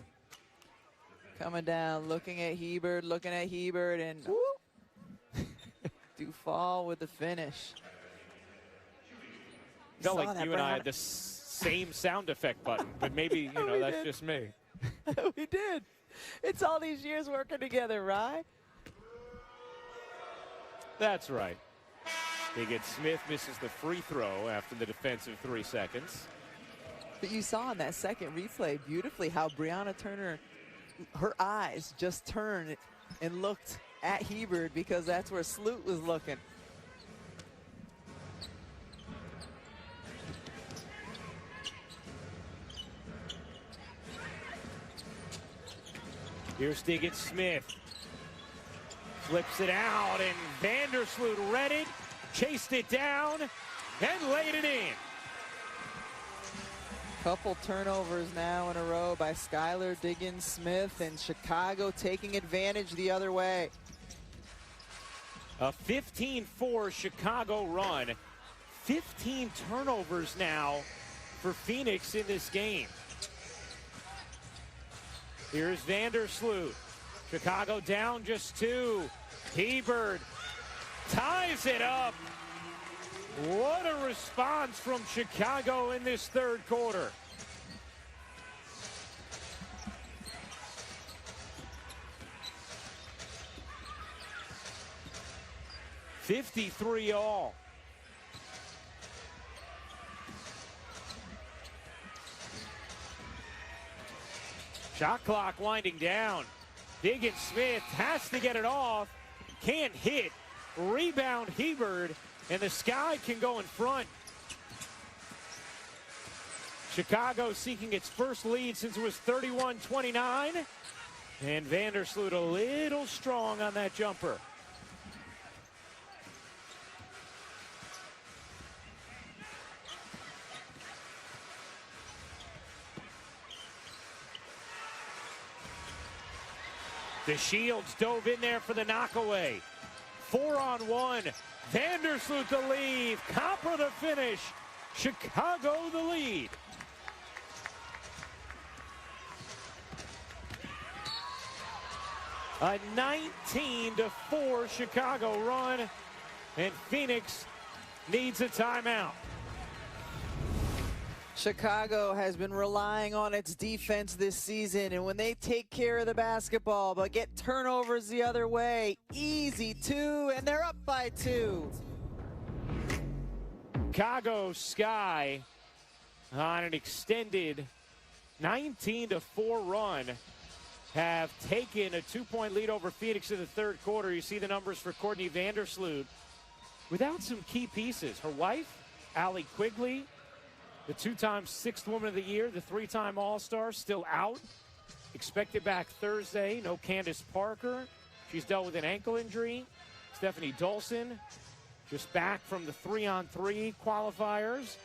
Coming down, looking at Hebert, and Dufall with the finish. Felt like you and I had the same sound effect button, but maybe, that's just me. We did. It's all these years working together, right? That's right. Smith misses the free throw after the defensive 3 seconds. But you saw in that second replay beautifully how Brianna Turner, her eyes just turned and looked at Hebert because that's where Sloot was looking. Here's Smith. Flips it out, and Vandersloot read it, chased it down, and laid it in. Couple turnovers now in a row by Skylar Diggins-Smith, and Chicago taking advantage the other way. A 15-4 Chicago run. 15 turnovers now for Phoenix in this game. Here's Vandersloot. Chicago down just 2. Hebert ties it up. What a response from Chicago in this third quarter. $53 all. Shot clock winding down. Diggins-Smith has to get it off. Can't hit. Rebound Hebert, and the Sky can go in front. Chicago seeking its first lead since it was 31-29. And Vandersloot a little strong on that jumper. The Shields dove in there for the knockaway. 4-on-1. Vandersloot the lead. Copper the finish. Chicago the lead. A 19-4 Chicago run, and Phoenix needs a timeout. Chicago has been relying on its defense this season, and when they take care of the basketball but get turnovers the other way, easy 2, and they're up by 2. Chicago Sky on an extended 19-4 run have taken a 2-point lead over Phoenix in the third quarter. You see the numbers for Courtney Vandersloot without some key pieces. Her wife, Allie Quigley, the 2-time 6th Woman of the Year, the 3-time All-Star, still out. Expected back Thursday. No Candace Parker. She's dealt with an ankle injury. Stephanie Dolson just back from the 3-on-3 qualifiers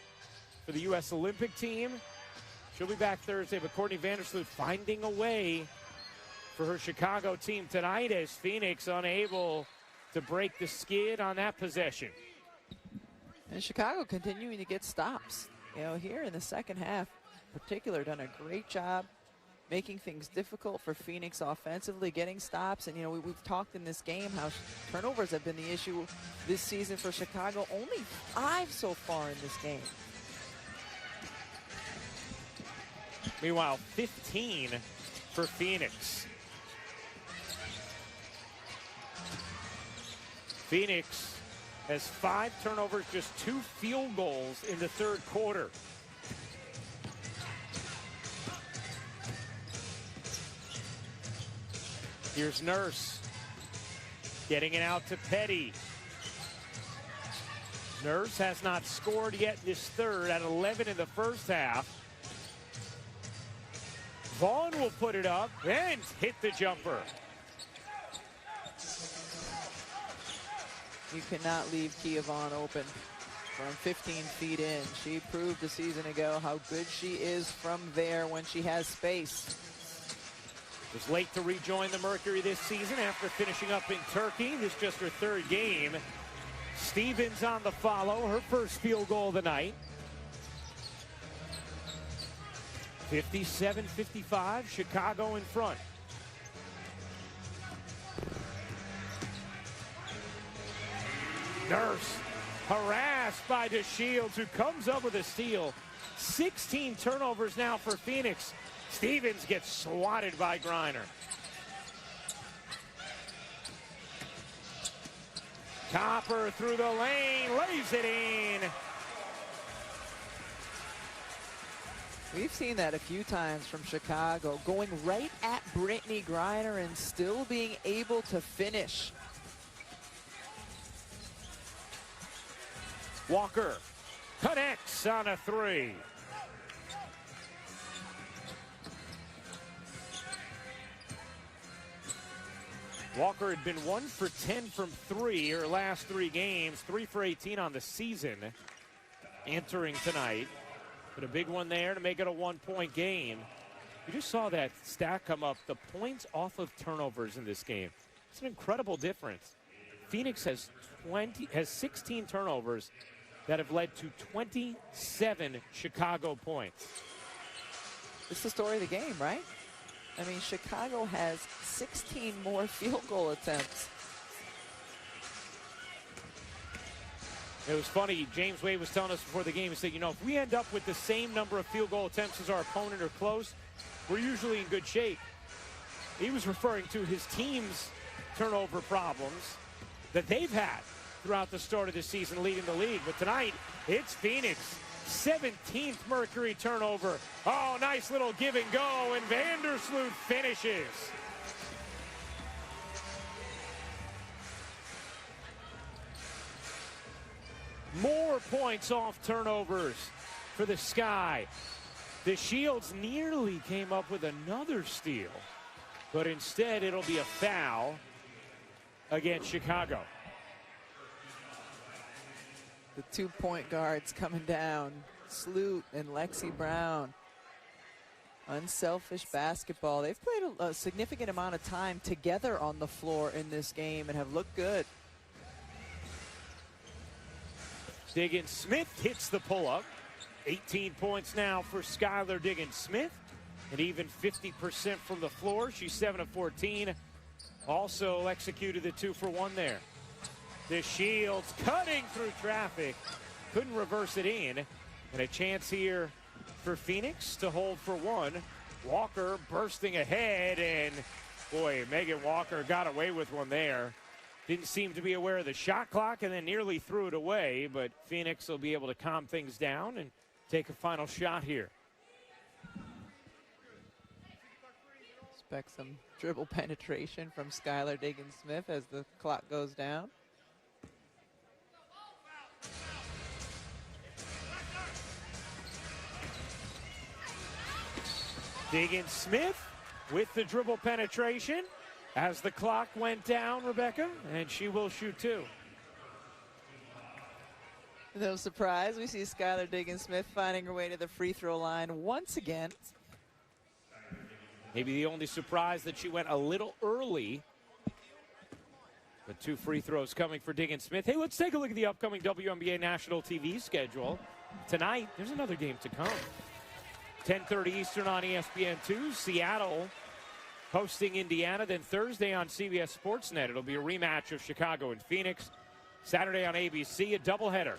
for the U.S. Olympic team. She'll be back Thursday, but Courtney Vandersloot finding a way for her Chicago team tonight as Phoenix unable to break the skid on that possession. And Chicago continuing to get stops. You know, here in the second half, in particular, done a great job making things difficult for Phoenix offensively, getting stops. And, you know, we've talked in this game how turnovers have been the issue this season for Chicago. Only 5 so far in this game. Meanwhile, 15 for Phoenix. Phoenix has 5 turnovers, just 2 field goals in the third quarter. Here's Nurse getting it out to Petty. Nurse has not scored yet this third at 11 in the first half. Vaughn will put it up and hit the jumper. You cannot leave Kia Vaughn open from 15 feet in. She proved a season ago how good she is from there when she has space. Was late to rejoin the Mercury this season after finishing up in Turkey. This is just her third game. Stevens on the follow, her first field goal of the night. 57-55, Chicago in front. Nurse harassed by DeShields, who comes up with a steal. 16 turnovers now for Phoenix. Stevens gets swatted by Griner. Copper through the lane, lays it in. We've seen that a few times from Chicago, going right at Brittany Griner and still being able to finish. Walker connects on a three. Walker had been 1 for 10 from three her last 3 games, 3 for 18 on the season entering tonight. But a big one there to make it a 1-point game. You just saw that stat come up, the points off of turnovers in this game. It's an incredible difference. Phoenix has 16 turnovers that have led to 27 Chicago points. It's the story of the game, right? I mean, Chicago has 16 more field goal attempts. It was funny, James Wade was telling us before the game, he said, you know, if we end up with the same number of field goal attempts as our opponent or close, we're usually in good shape. He was referring to his team's turnover problems that they've had throughout the start of the season, leading the league. But tonight, it's Phoenix. 17th Mercury turnover. Oh, nice little give and go, and Vandersloot finishes. More points off turnovers for the Sky. DeShields nearly came up with another steal, but instead it'll be a foul against Chicago. The 2-point guards coming down, Sloot and Lexi Brown. Unselfish basketball. They've played a significant amount of time together on the floor in this game and have looked good. Diggins-Smith hits the pull-up. 18 points now for Skylar Diggins-Smith. And even 50% from the floor. She's 7 of 14. Also executed the 2-for-1 there. DeShields cutting through traffic. Couldn't reverse it in. And a chance here for Phoenix to hold for one. Walker bursting ahead. And, boy, Megan Walker got away with one there. Didn't seem to be aware of the shot clock and then nearly threw it away. But Phoenix will be able to calm things down and take a final shot here. Expect some dribble penetration from Skylar Diggins-Smith as the clock goes down. Diggins-Smith with the dribble penetration as the clock went down, Rebecca, and she will shoot two. No surprise, we see Skylar Diggins-Smith finding her way to the free throw line once again. Maybe the only surprise that she went a little early. But 2 free throws coming for Diggins-Smith. Hey, let's take a look at the upcoming WNBA national TV schedule. Tonight, there's another game to come. 10:30 Eastern on ESPN2. Seattle hosting Indiana. Then Thursday on CBS Sportsnet, it'll be a rematch of Chicago and Phoenix. Saturday on ABC, a doubleheader.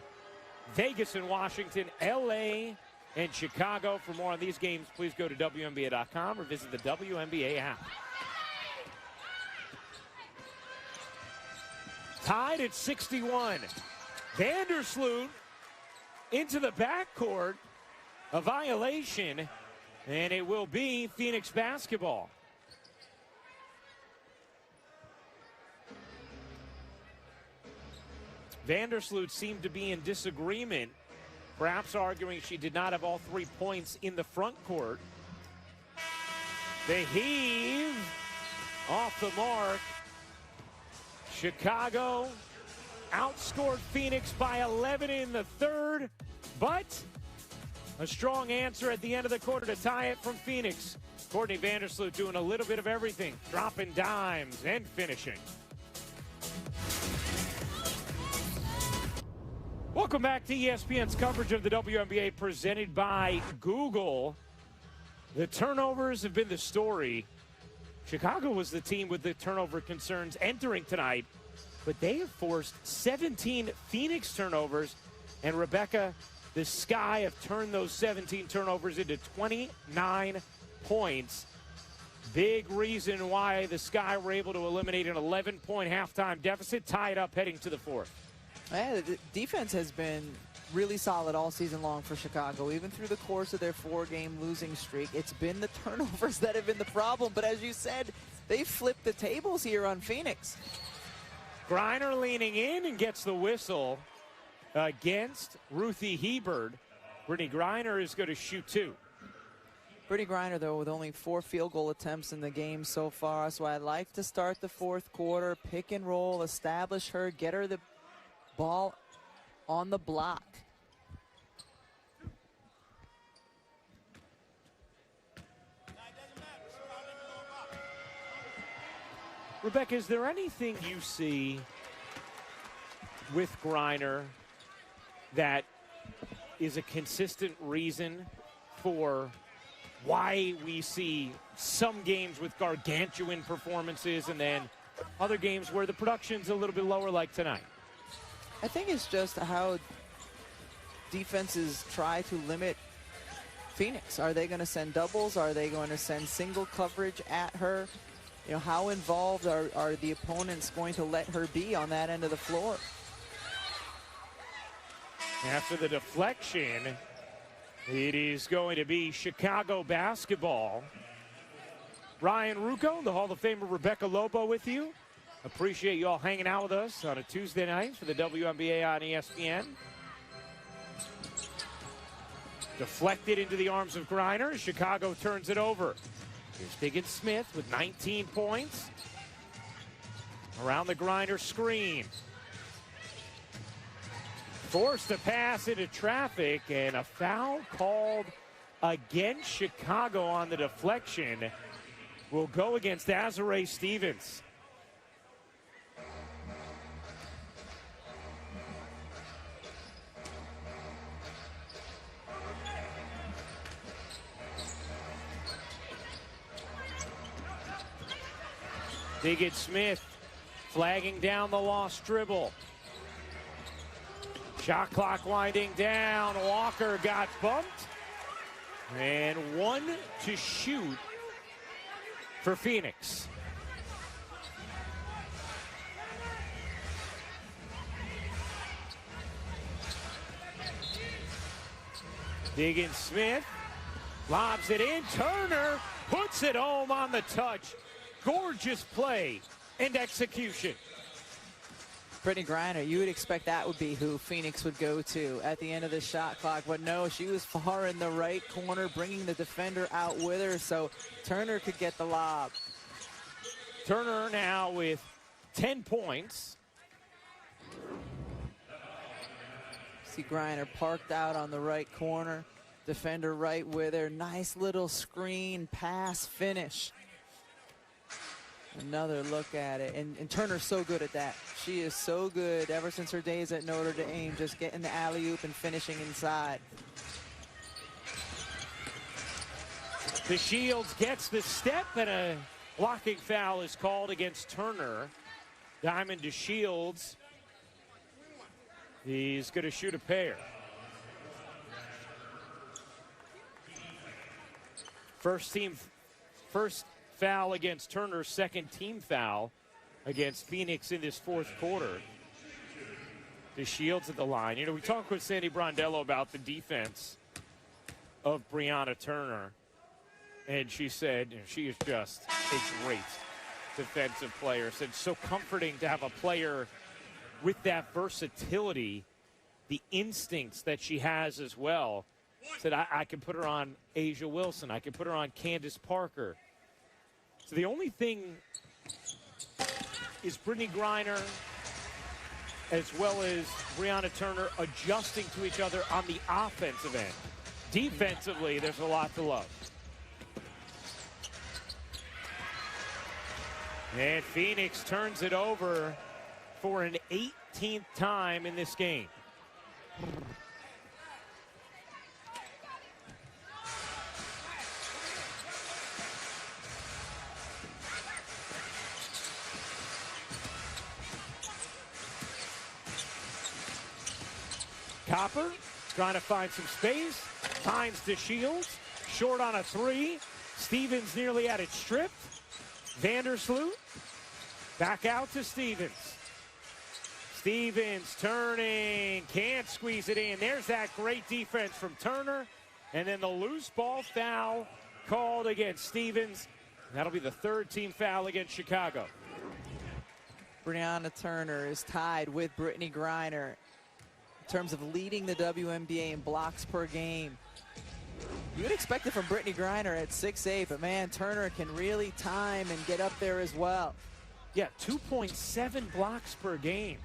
Vegas and Washington, LA and Chicago. For more on these games, please go to WNBA.com or visit the WNBA app. Tied at 61. Vandersloot into the backcourt. A violation, and it will be Phoenix basketball. Vandersloot seemed to be in disagreement, perhaps arguing she did not have all 3 points in the front court. The heave off the mark. Chicago outscored Phoenix by 11 in the third, but a strong answer at the end of the quarter to tie it from Phoenix. Courtney Vandersloot doing a little bit of everything, dropping dimes and finishing. Welcome back to ESPN's coverage of the WNBA presented by Google. The turnovers have been the story. Chicago was the team with the turnover concerns entering tonight, but they have forced 17 Phoenix turnovers, and Rebecca, the Sky have turned those 17 turnovers into 29 points. Big reason why the Sky were able to eliminate an 11-point halftime deficit, tie it up heading to the fourth. Yeah, the defense has been really solid all season long for Chicago. Even through the course of their 4-game losing streak, it's been the turnovers that have been the problem. But as you said, they flipped the tables here on Phoenix. Griner leaning in and gets the whistle against Ruthie Hebert. Brittany Griner is going to shoot 2. Brittany Griner, though, with only 4 field goal attempts in the game so far. So I like to start the fourth quarter, pick and roll, establish her, get her the ball on the block. Rebecca, is there anything you see with Griner that is a consistent reason for why we see some games with gargantuan performances and then other games where the production's a little bit lower, like tonight? I think it's just how defenses try to limit Phoenix. Are they going to send doubles? Are they going to send single coverage at her? You know, how involved are the opponents going to let her be on that end of the floor? After the deflection, it is going to be Chicago basketball. Ryan Rucco, the Hall of Famer Rebecca Lobo with you. Appreciate you all hanging out with us on a Tuesday night for the WNBA on ESPN. Deflected into the arms of Griner. Chicago turns it over. Here's Diggins-Smith with 19 points. Around the Griner screen. Forced to pass into traffic, and a foul called against Chicago on the deflection will go against Azurá Stevens. Diggins-Smith flagging down the lost dribble. Shot clock winding down. Walker got bumped. And 1 to shoot for Phoenix. Diggins-Smith lobs it in. Turner puts it home on the touch. Gorgeous play and execution. Brittany Griner, you would expect that would be who Phoenix would go to at the end of the shot clock, but no, she was far in the right corner, bringing the defender out with her, so Turner could get the lob. Turner now with 10 points. See Griner parked out on the right corner, defender right with her. Nice little screen, pass, finish. Another look at it, and Turner's so good at that. She is so good ever since her days at Notre Dame, just getting the alley-oop and finishing inside. DeShields gets the step, and a blocking foul is called against Turner. Diamond DeShields, he's going to shoot a pair. First foul against Turner, second team foul against Phoenix in this fourth quarter. DeShields at the line. You know, we talked with Sandy Brondello about the defense of Brianna Turner, and she said, you know, she is just a great defensive player. Said so comforting to have a player with that versatility, the instincts that she has as well. Said I can put her on Asia Wilson. I can put her on Candace Parker. So the only thing is Brittany Griner as well as Brianna Turner adjusting to each other on the offensive end. Defensively, there's a lot to love. And Phoenix turns it over for an 18th time in this game. Copper trying to find some space. Finds DeShields. Short on a three. Stevens nearly had it stripped. Vandersloot back out to Stevens. Stevens turning. Can't squeeze it in. There's that great defense from Turner. And then the loose ball foul called against Stevens. That'll be the third team foul against Chicago. Brianna Turner is tied with Brittany Griner in terms of leading the WNBA in blocks per game. You would expect it from Brittany Griner at 6'8", but man, Turner can really time and get up there as well. Yeah, 2.7 blocks per game.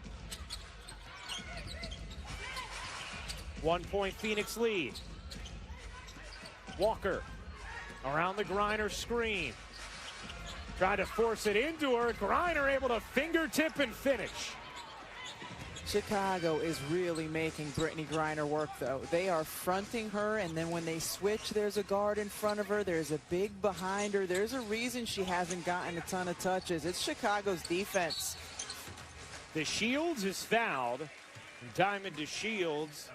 1 point Phoenix lead. Walker around the Griner screen. Tried to force it into her. Griner able to fingertip and finish. Chicago is really making Brittany Griner work, though. They are fronting her, and then when they switch, there's a guard in front of her. There's a big behind her. There's a reason she hasn't gotten a ton of touches. It's Chicago's defense. DeShields is fouled. Diamond DeShields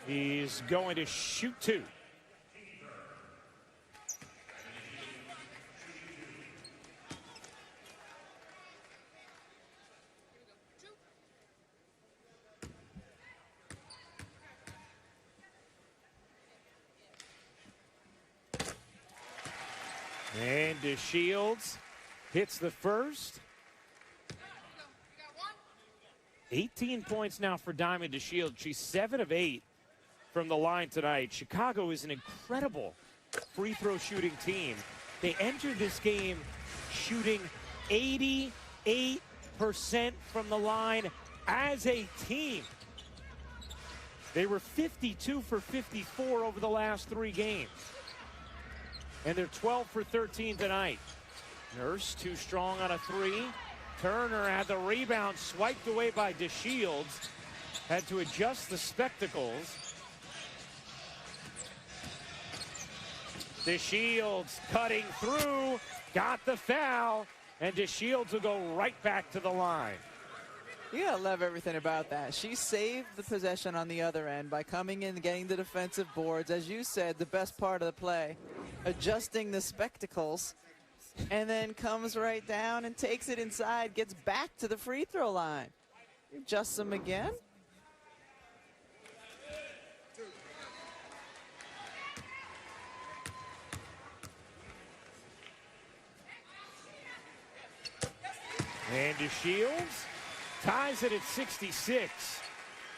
is going to shoot two. And DeShields hits the first. 18 points now for Diamond DeShields. She's 7 of 8 from the line tonight. Chicago is an incredible free throw shooting team. They entered this game shooting 88% from the line as a team. They were 52 for 54 over the last 3 games. And they're 12 for 13 tonight. Nurse too strong on a three. Turner had the rebound swiped away by DeShields. Had to adjust the spectacles. DeShields cutting through. Got the foul. And DeShields will go right back to the line. You gotta love everything about that. She saved the possession on the other end by coming in and getting the defensive boards. As you said, the best part of the play, adjusting the spectacles, and then comes right down and takes it inside, gets back to the free throw line. Adjusts them again. And DeShields ties it at 66.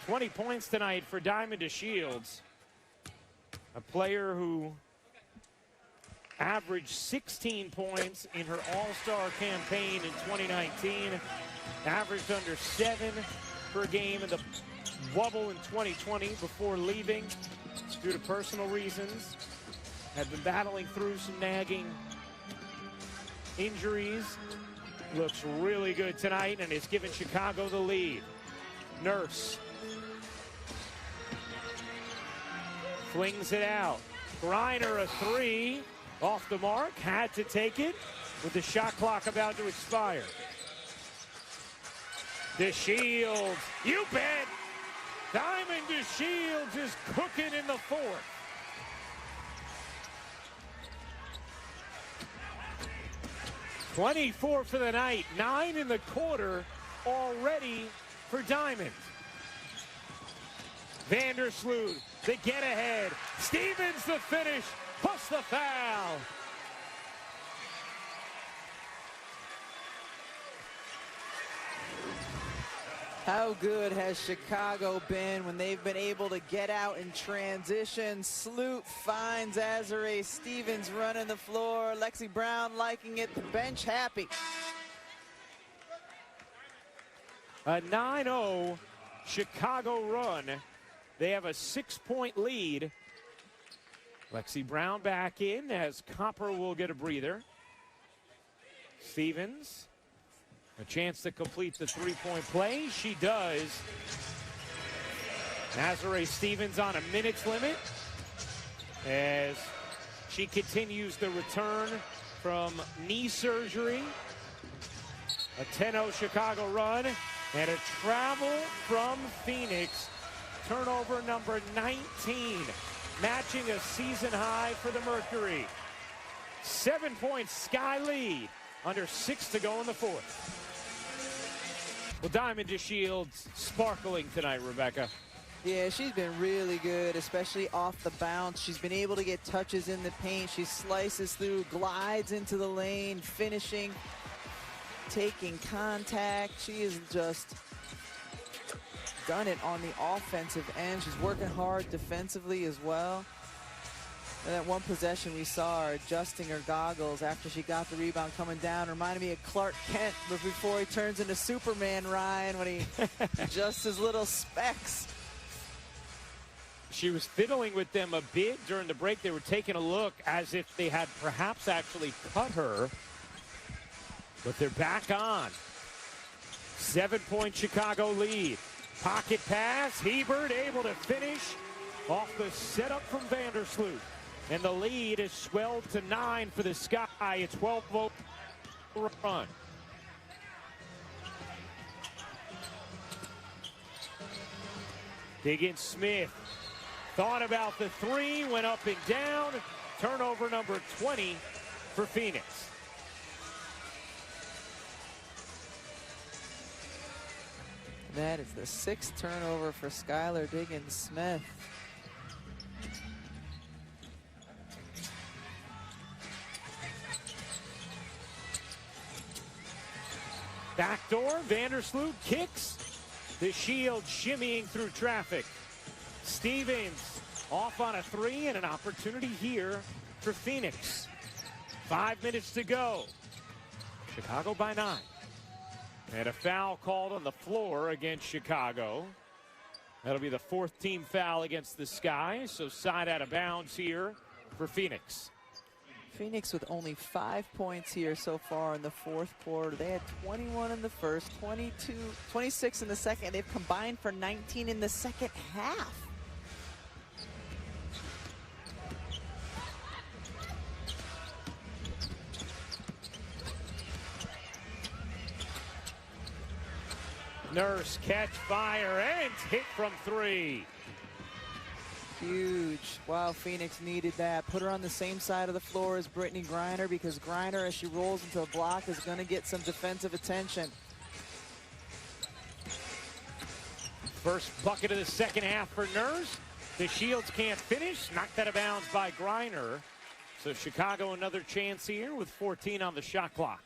20 points tonight for Diamond DeShields. A player who averaged 16 points in her All-Star campaign in 2019. Averaged under 7 per game in the bubble in 2020 before leaving due to personal reasons. Had been battling through some nagging injuries. Looks really good tonight and is giving Chicago the lead. Nurse flings it out. Griner a three. Off the mark. Had to take it with the shot clock about to expire. DeShields. You bet. Diamond DeShields is cooking in the fourth. .24 for the night, 9 in the quarter already for Diamond. Vandersloot, the get ahead. Stevens the finish, plus the foul. How good has Chicago been when they've been able to get out in transition? Sloot finds Azare Stevens running the floor. Lexi Brown liking it. The bench happy. A 9-0 Chicago run. They have a 6-point lead. Lexi Brown back in as Copper will get a breather. Stevens. A chance to complete the three-point play. She does. Azare Stevens on a minutes limit as she continues the return from knee surgery. A 10-0 Chicago run and a travel from Phoenix turnover number 19, matching a season high for the Mercury. 7-point Sky lead, under 6 to go in the fourth. Well, Diamond DeShields sparkling tonight, Rebecca. Yeah, she's been really good, especially off the bounce. She's been able to get touches in the paint. She slices through, glides into the lane, finishing, taking contact. She has just done it on the offensive end. She's working hard defensively as well. And that one possession we saw her adjusting her goggles after she got the rebound coming down reminded me of Clark Kent, but before he turns into Superman, Ryan, when he adjusts his little specs. She was fiddling with them a bit during the break. They were taking a look as if they had perhaps actually cut her. But they're back on. 7-point Chicago lead. Pocket pass. Hebert able to finish off the setup from Vandersloot. And the lead is swelled to 9 for the Sky. A 12-vote run. Diggins-Smith thought about the three, went up and down. Turnover number 20 for Phoenix. That is the 6th turnover for Skylar Diggins-Smith. Backdoor, Vandersloot kicks. The Shield shimmying through traffic. Stevens off on a three, and an opportunity here for Phoenix. 5 minutes to go. Chicago by 9. And a foul called on the floor against Chicago. That'll be the 4th team foul against the Sky, so side out of bounds here for Phoenix. Phoenix with only 5 points here so far in the fourth quarter. They had 21 in the first, 26 in the second. They've combined for 19 in the second half. Nurse catch fire and hit from 3. Huge. Wow, Phoenix needed that. Put her on the same side of the floor as Brittany Griner, because Griner, as she rolls into a block, is going to get some defensive attention. First bucket of the second half for Nurse. The Shields can't finish. Knocked out of bounds by Griner. So Chicago another chance here with 14 on the shot clock.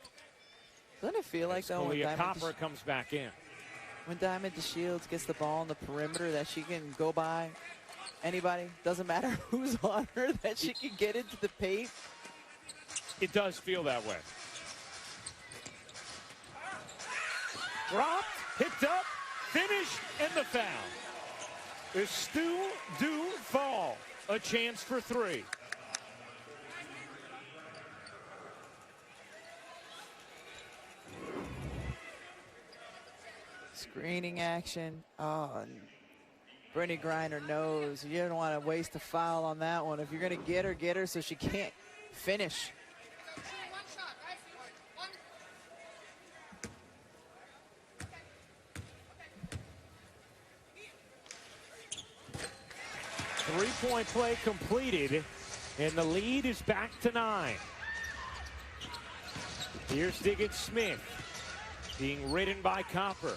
Doesn't it feel like, though, when Copper comes back in, when Diamond DeShields gets the ball on the perimeter, that she can go by anybody, doesn't matter who's on her, that she can get into the paint? It does feel that way. Dropped, picked up, finished, and the foul. Is Stu do fall? A chance for 3. Screening action. Oh, and Brittany Griner knows you don't want to waste a foul on that one. If you're going to get her so she can't finish. Three-point play completed, and the lead is back to 9. Here's Diggins-Smith being ridden by Copper.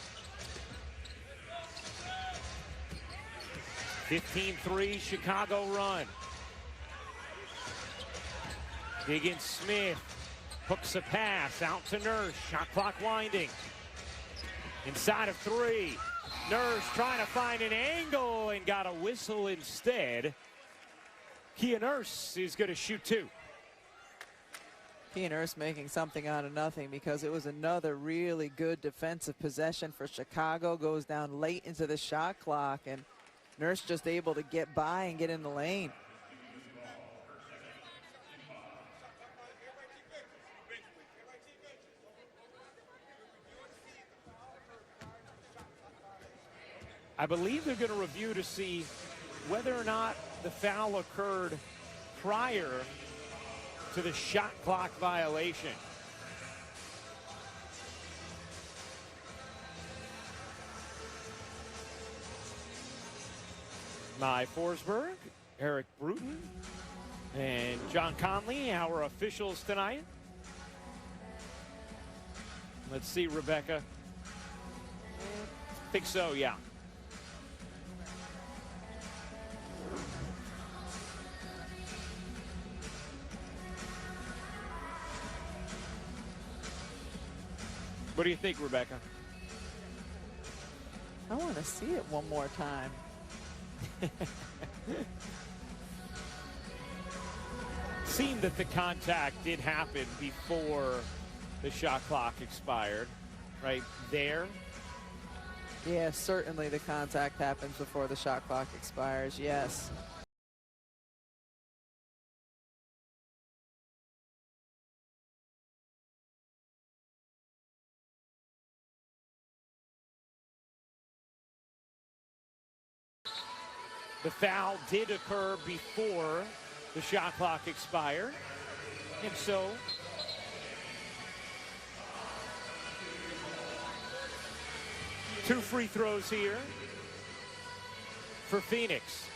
15-3 Chicago run. Diggins-Smith hooks a pass out to Nurse. Shot clock winding. Inside of 3. Nurse trying to find an angle and got a whistle instead. Kia Nurse is going to shoot 2. Kia Nurse making something out of nothing, because it was another really good defensive possession for Chicago. Goes down late into the shot clock, and Nurse just able to get by and get in the lane. I believe they're going to review to see whether or not the foul occurred prior to the shot clock violation. Mai Forsberg, Eric Bruton, and John Conley, our officials tonight. Let's see, Rebecca. I think so, yeah. What do you think, Rebecca? I want to see it one more time. Seemed that the contact did happen before the shot clock expired, right there. Yeah, certainly the contact happens before the shot clock expires, yes. The foul did occur before the shot clock expired. And so two free throws here for Phoenix.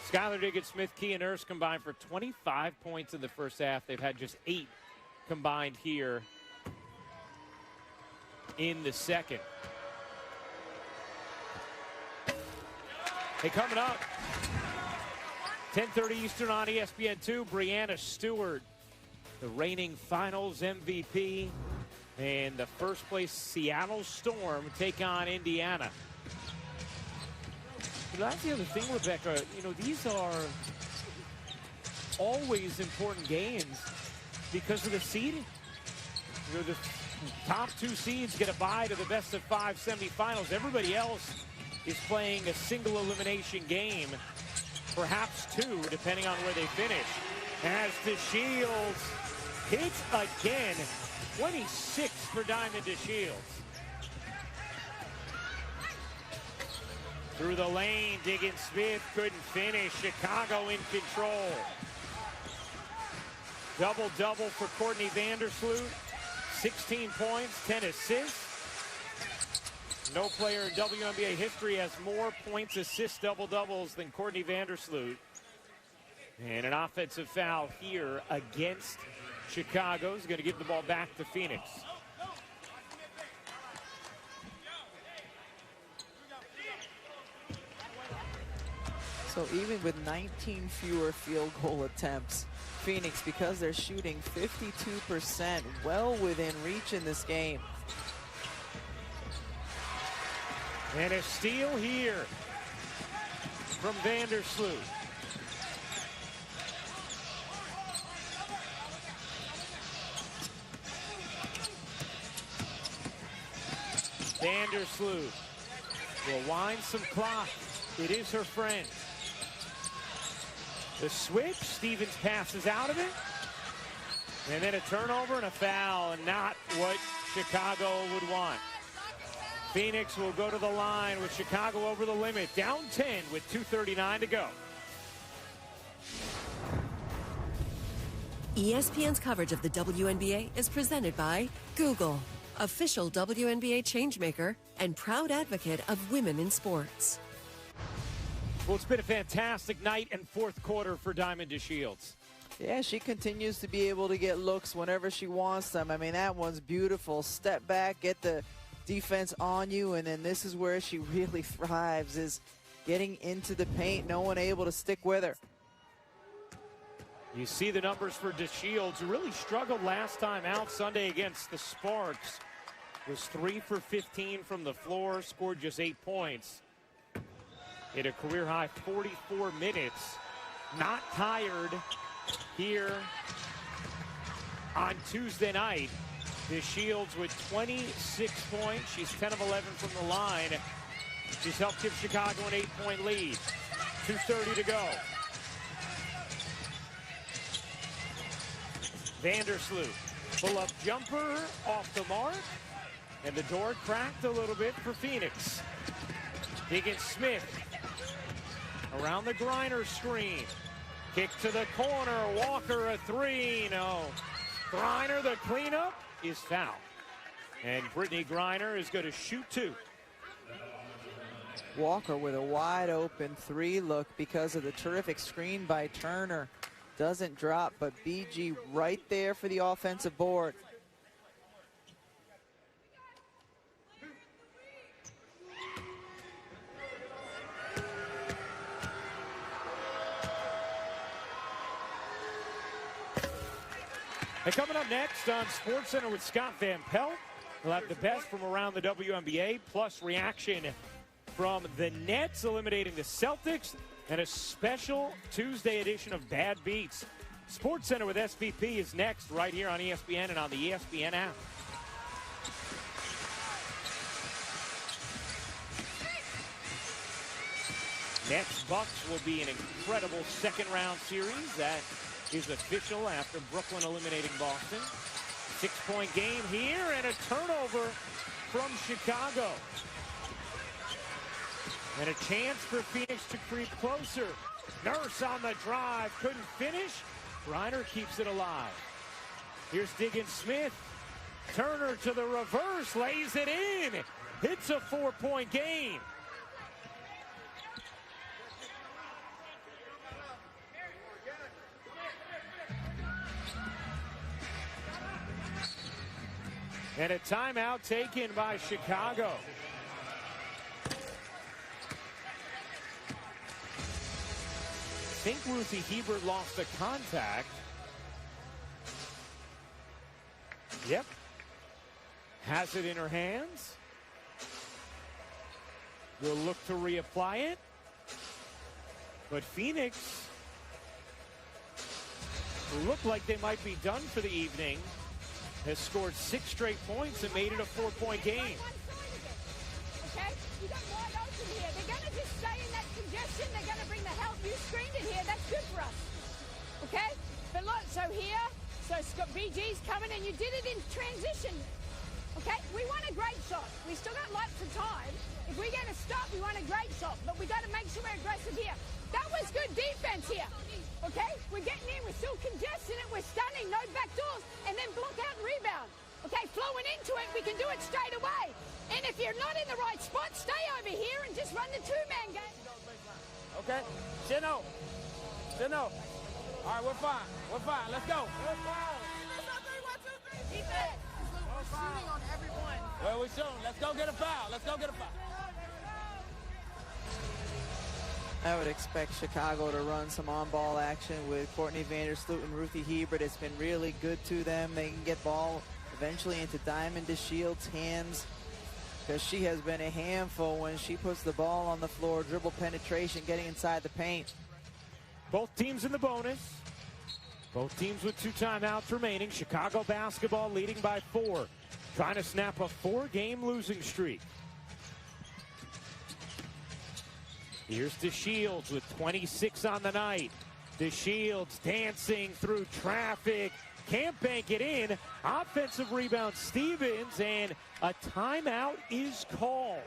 Skylar Diggins-Smith, Kia Nurse combined for 25 points in the first half. They've had just 8 combined here in the second. Hey, coming up, 10:30 Eastern on ESPN2, Breanna Stewart, the reigning finals MVP, and the first place Seattle Storm take on Indiana. That's the other thing, Rebecca. You know, these are always important games because of the seeding. You know, the top 2 seeds get a bye to the best of 5 semifinals. Everybody else is playing a single elimination game, perhaps 2, depending on where they finish. As DeShields hits again, 26 for Diamond DeShields. Through the lane, Diggins-Smith couldn't finish. Chicago in control. Double-double for Courtney Vandersloot. 16 points, 10 assists. No player in WNBA history has more points, assists, double-doubles than Courtney Vandersloot. And an offensive foul here against Chicago is going to give the ball back to Phoenix. So even with 19 fewer field goal attempts, Phoenix, because they're shooting 52%, well within reach in this game. And a steal here from Vandersloot. Vandersloot will wind some clock. It is her friend. The switch, Stevens passes out of it. And then a turnover and a foul, and not what Chicago would want. Phoenix will go to the line with Chicago over the limit. Down 10 with 2:39 to go. ESPN's coverage of the WNBA is presented by Google, official WNBA changemaker and proud advocate of women in sports. Well, it's been a fantastic night and fourth quarter for Diamond DeShields. Yeah, she continues to be able to get looks whenever she wants them. I mean, that one's beautiful. Step back, get the defense on you, and then this is where she really thrives, is getting into the paint. No one able to stick with her. You see the numbers for DeShields, who really struggled last time out Sunday against the Sparks. Was 3 for 15 from the floor, scored just 8 points. Hit a career-high 44 minutes. Not tired here on Tuesday night. DeShields with 26 points. She's 10 of 11 from the line. She's helped give Chicago an 8-point lead. 2:30 to go. Vandersloot, pull-up jumper off the mark, and the door cracked a little bit for Phoenix. Diggins-Smith around the Griner screen. Kick to the corner, Walker a 3, no. Griner, the cleanup, is fouled. And Brittany Griner is going to shoot 2. Walker with a wide open 3 look because of the terrific screen by Turner. Doesn't drop, but BG right there for the offensive board. And coming up next on SportsCenter with Scott Van Pelt, we'll have the best from around the WNBA, plus reaction from the Nets eliminating the Celtics, and a special Tuesday edition of Bad Beats. SportsCenter with SVP is next right here on ESPN and on the ESPN app. Nets Bucks will be an incredible second-round series. That is official after Brooklyn eliminating Boston. 6-point game here and a turnover from Chicago. And a chance for Phoenix to creep closer. Nurse on the drive, couldn't finish. Reiner keeps it alive. Here's Diggins Smith. Turner to the reverse, lays it in. Hits a 4-point game. And a timeout taken by Chicago. I think Ruthie Hebert lost a contact. Yep. Has it in her hands. Will look to reapply it. But Phoenix looked like they might be done for the evening. Has scored 6 straight points and made it a 4-point game. Okay, you got wide open here. They're going to just stay in that congestion. They're going to bring the help. You screened it here. That's good for us. Okay, but look, so here, so Scott BG's coming, and you did it in transition. Okay, we want a great shot. We still got lots of time. If we get a stop, we want a great shot, but we got to make sure we're aggressive here. That was good defense here. Okay, we're getting in, we're still congesting it, we're stunning, no back doors, and then block out and rebound. Okay, flowing into it, we can do it straight away. And if you're not in the right spot, stay over here and just run the 2-man game. Okay, Chino. All right, we're fine. Let's go. Defense. We're shooting on everyone. Well, we're shooting. Let's go get a foul. I would expect Chicago to run some on-ball action with Courtney Vandersloot and Ruthie Hebert. It's been really good to them. They can get ball eventually into Diamond DeShield's hands, because she has been a handful when she puts the ball on the floor. Dribble penetration, getting inside the paint. Both teams in the bonus. Both teams with 2 timeouts remaining. Chicago basketball leading by 4. Trying to snap a 4-game losing streak. Here's DeShields with 26 on the night. DeShields dancing through traffic. Can't bank it in. Offensive rebound, Stevens, and a timeout is called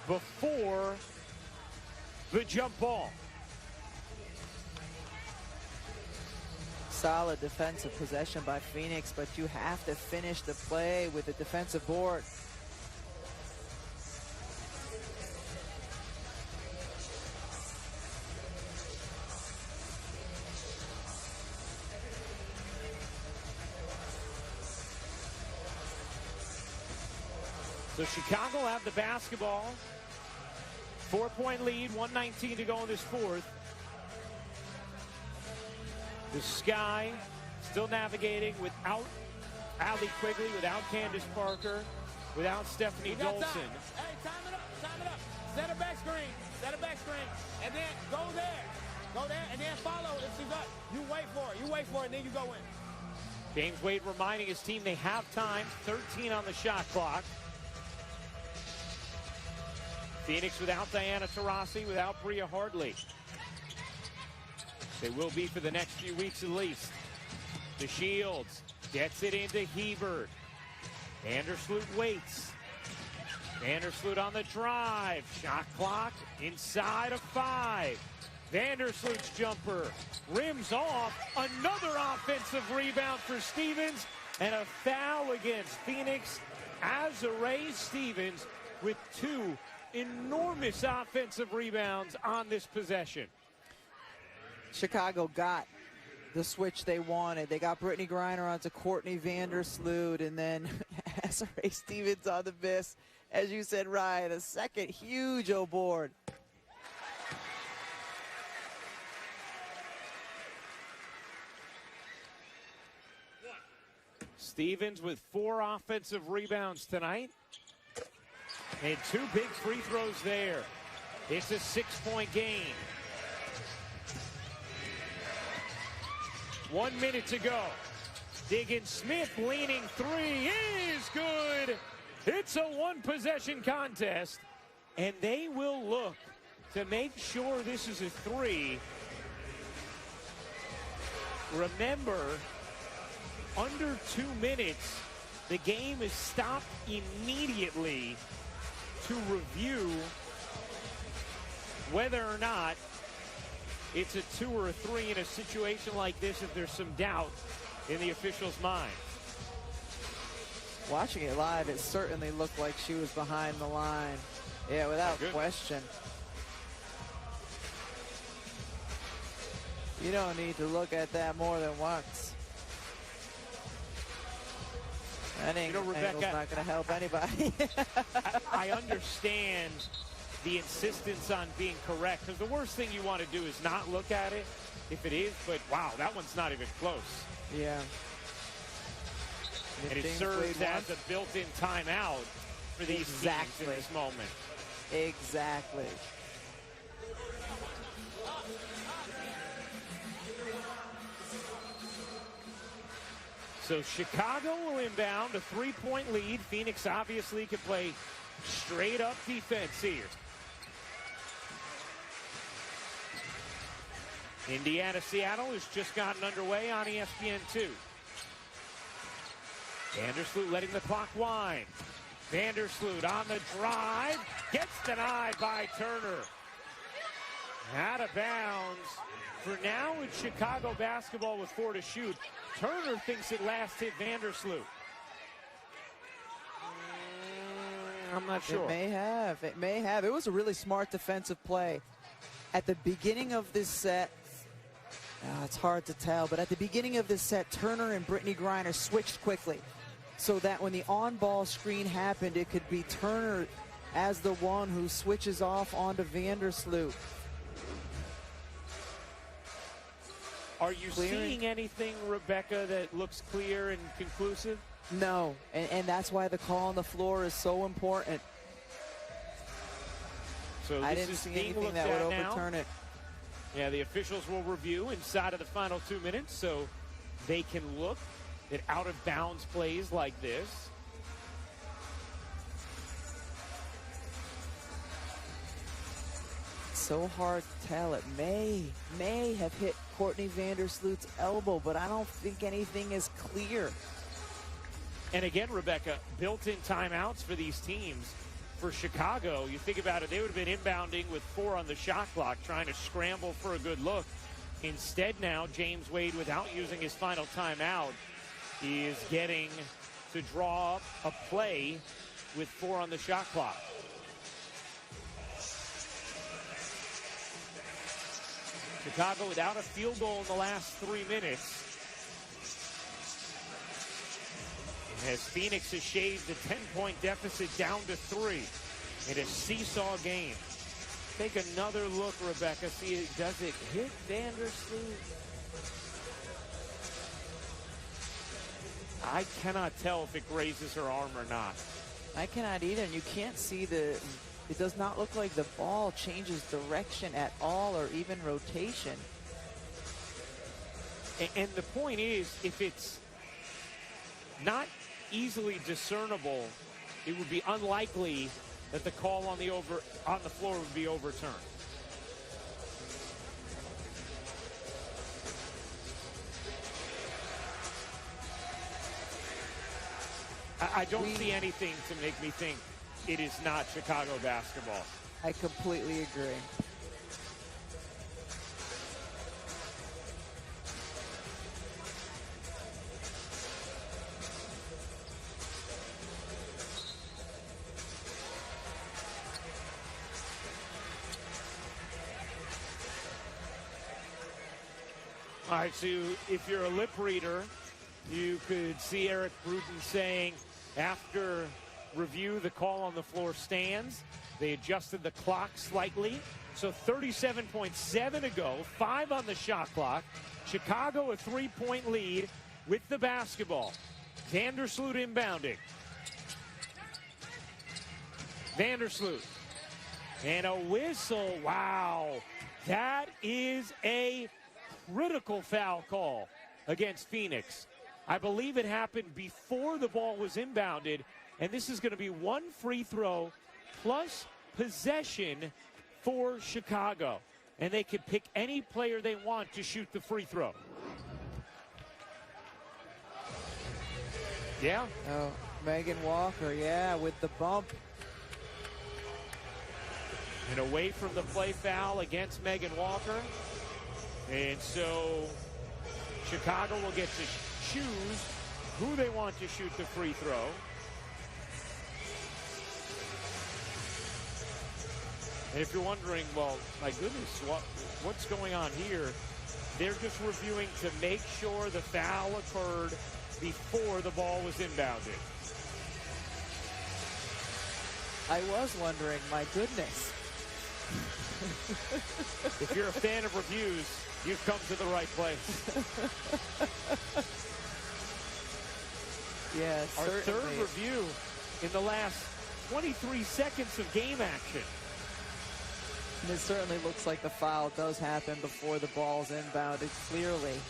before the jump ball. Solid defensive possession by Phoenix, but you have to finish the play with the defensive board. So Chicago have the basketball. 4-point lead, 1:19 to go in this fourth. The Sky still navigating without Allie Quigley, without Candace Parker, without Stephanie Dolson. Hey, time it up. Set a back screen, and then go there, and then follow if she's up. You wait for it, and then you go in. James Wade reminding his team they have time, 13 on the shot clock. Phoenix without Diana Taurasi, without Bria Hardley. They will be for the next few weeks at least. DeShields gets it into Hebert. Vandersloot waits. Vandersloot on the drive. Shot clock inside of 5. Vandersloot's jumper rims off. Another offensive rebound for Stevens. And a foul against Phoenix. Azurá Stevens with 2 enormous offensive rebounds on this possession. Chicago got the switch they wanted. They got Brittany Griner onto Courtney Vandersloot, and then Azurá Stevens on the miss. As you said, Ryan, the second huge O-board. Stevens with 4 offensive rebounds tonight. And 2 big free throws there. It's a 6-point game. 1 minute to go. Diggins Smith leaning 3 is good. It's a 1-possession contest. And they will look to make sure this is a 3. Remember, under 2 minutes, the game is stopped immediately to review whether or not it's a 2 or a 3 in a situation like this if there's some doubt in the official's mind. Watching it live, it certainly looked like she was behind the line. Yeah, without question. You don't need to look at that more than once. That angle's not going to help anybody. I understand the insistence on being correct, because the worst thing you want to do is not look at it if it is, but wow, that one's not even close. Yeah. And it serves as a built-in timeout for these teams in this moment. Exactly. So Chicago will inbound, a 3-point lead. Phoenix obviously can play straight up defense here. Indiana-Seattle has just gotten underway on ESPN2. Vandersloot letting the clock wind. Vandersloot on the drive. Gets denied by Turner. Out of bounds. For now, it's Chicago basketball with 4 to shoot. Turner thinks it last hit Vandersloot. I'm not sure. It may have. It may have. It was a really smart defensive play. At the beginning of this set, it's hard to tell, but at the beginning of this set, Turner and Brittany Griner switched quickly so that when the on-ball screen happened, it could be Turner as the one who switches off onto Vandersloot. Are you seeing anything, Rebecca, that looks clear and conclusive? No, and that's why the call on the floor is so important. So I didn't see anything that would overturn it. Yeah, the officials will review inside of the final 2 minutes, so they can look at out-of-bounds plays like this. So hard to tell. It may have hit Courtney Vandersloot's elbow, but I don't think anything is clear. And again, Rebecca, built-in timeouts for these teams. For Chicago, you think about it, they would have been inbounding with 4 on the shot clock, trying to scramble for a good look. Instead now, James Wade, without using his final timeout, is getting to draw up a play with 4 on the shot clock. Chicago without a field goal in the last 3 minutes. As Phoenix has shaved the 10-point deficit down to 3 in a seesaw game. Take another look, Rebecca. See, does it hit Vandersloot? I cannot tell if it grazes her arm or not. I cannot either, and you can't see the... It does not look like the ball changes direction at all or even rotation. And the point is, if it's not easily discernible, it would be unlikely that the call on the floor would be overturned. I don't see anything to make me think it is not Chicago basketball. I completely agree. All right, so if you're a lip reader, you could see Eric Bruton saying, after review, the call on the floor stands. They adjusted the clock slightly. So 37.7 to go, 5 on the shot clock. Chicago a 3-point lead with the basketball. Vandersloot inbounding. Vandersloot. And a whistle. Wow. That is a critical foul call against Phoenix. I believe it happened before the ball was inbounded. And this is going to be one free throw plus possession for Chicago. And they can pick any player they want to shoot the free throw. Yeah. Oh, Megan Walker, yeah, with the bump. And away from the play foul against Megan Walker. And so Chicago will get to choose who they want to shoot the free throw. And if you're wondering, well, my goodness, what's going on here? They're just reviewing to make sure the foul occurred before the ball was inbounded. I was wondering, my goodness. If you're a fan of reviews, you've come to the right place. Yes, Our certainly. third review in the last 23 seconds of game action. And it certainly looks like the foul does happen before the ball's inbounded, clearly.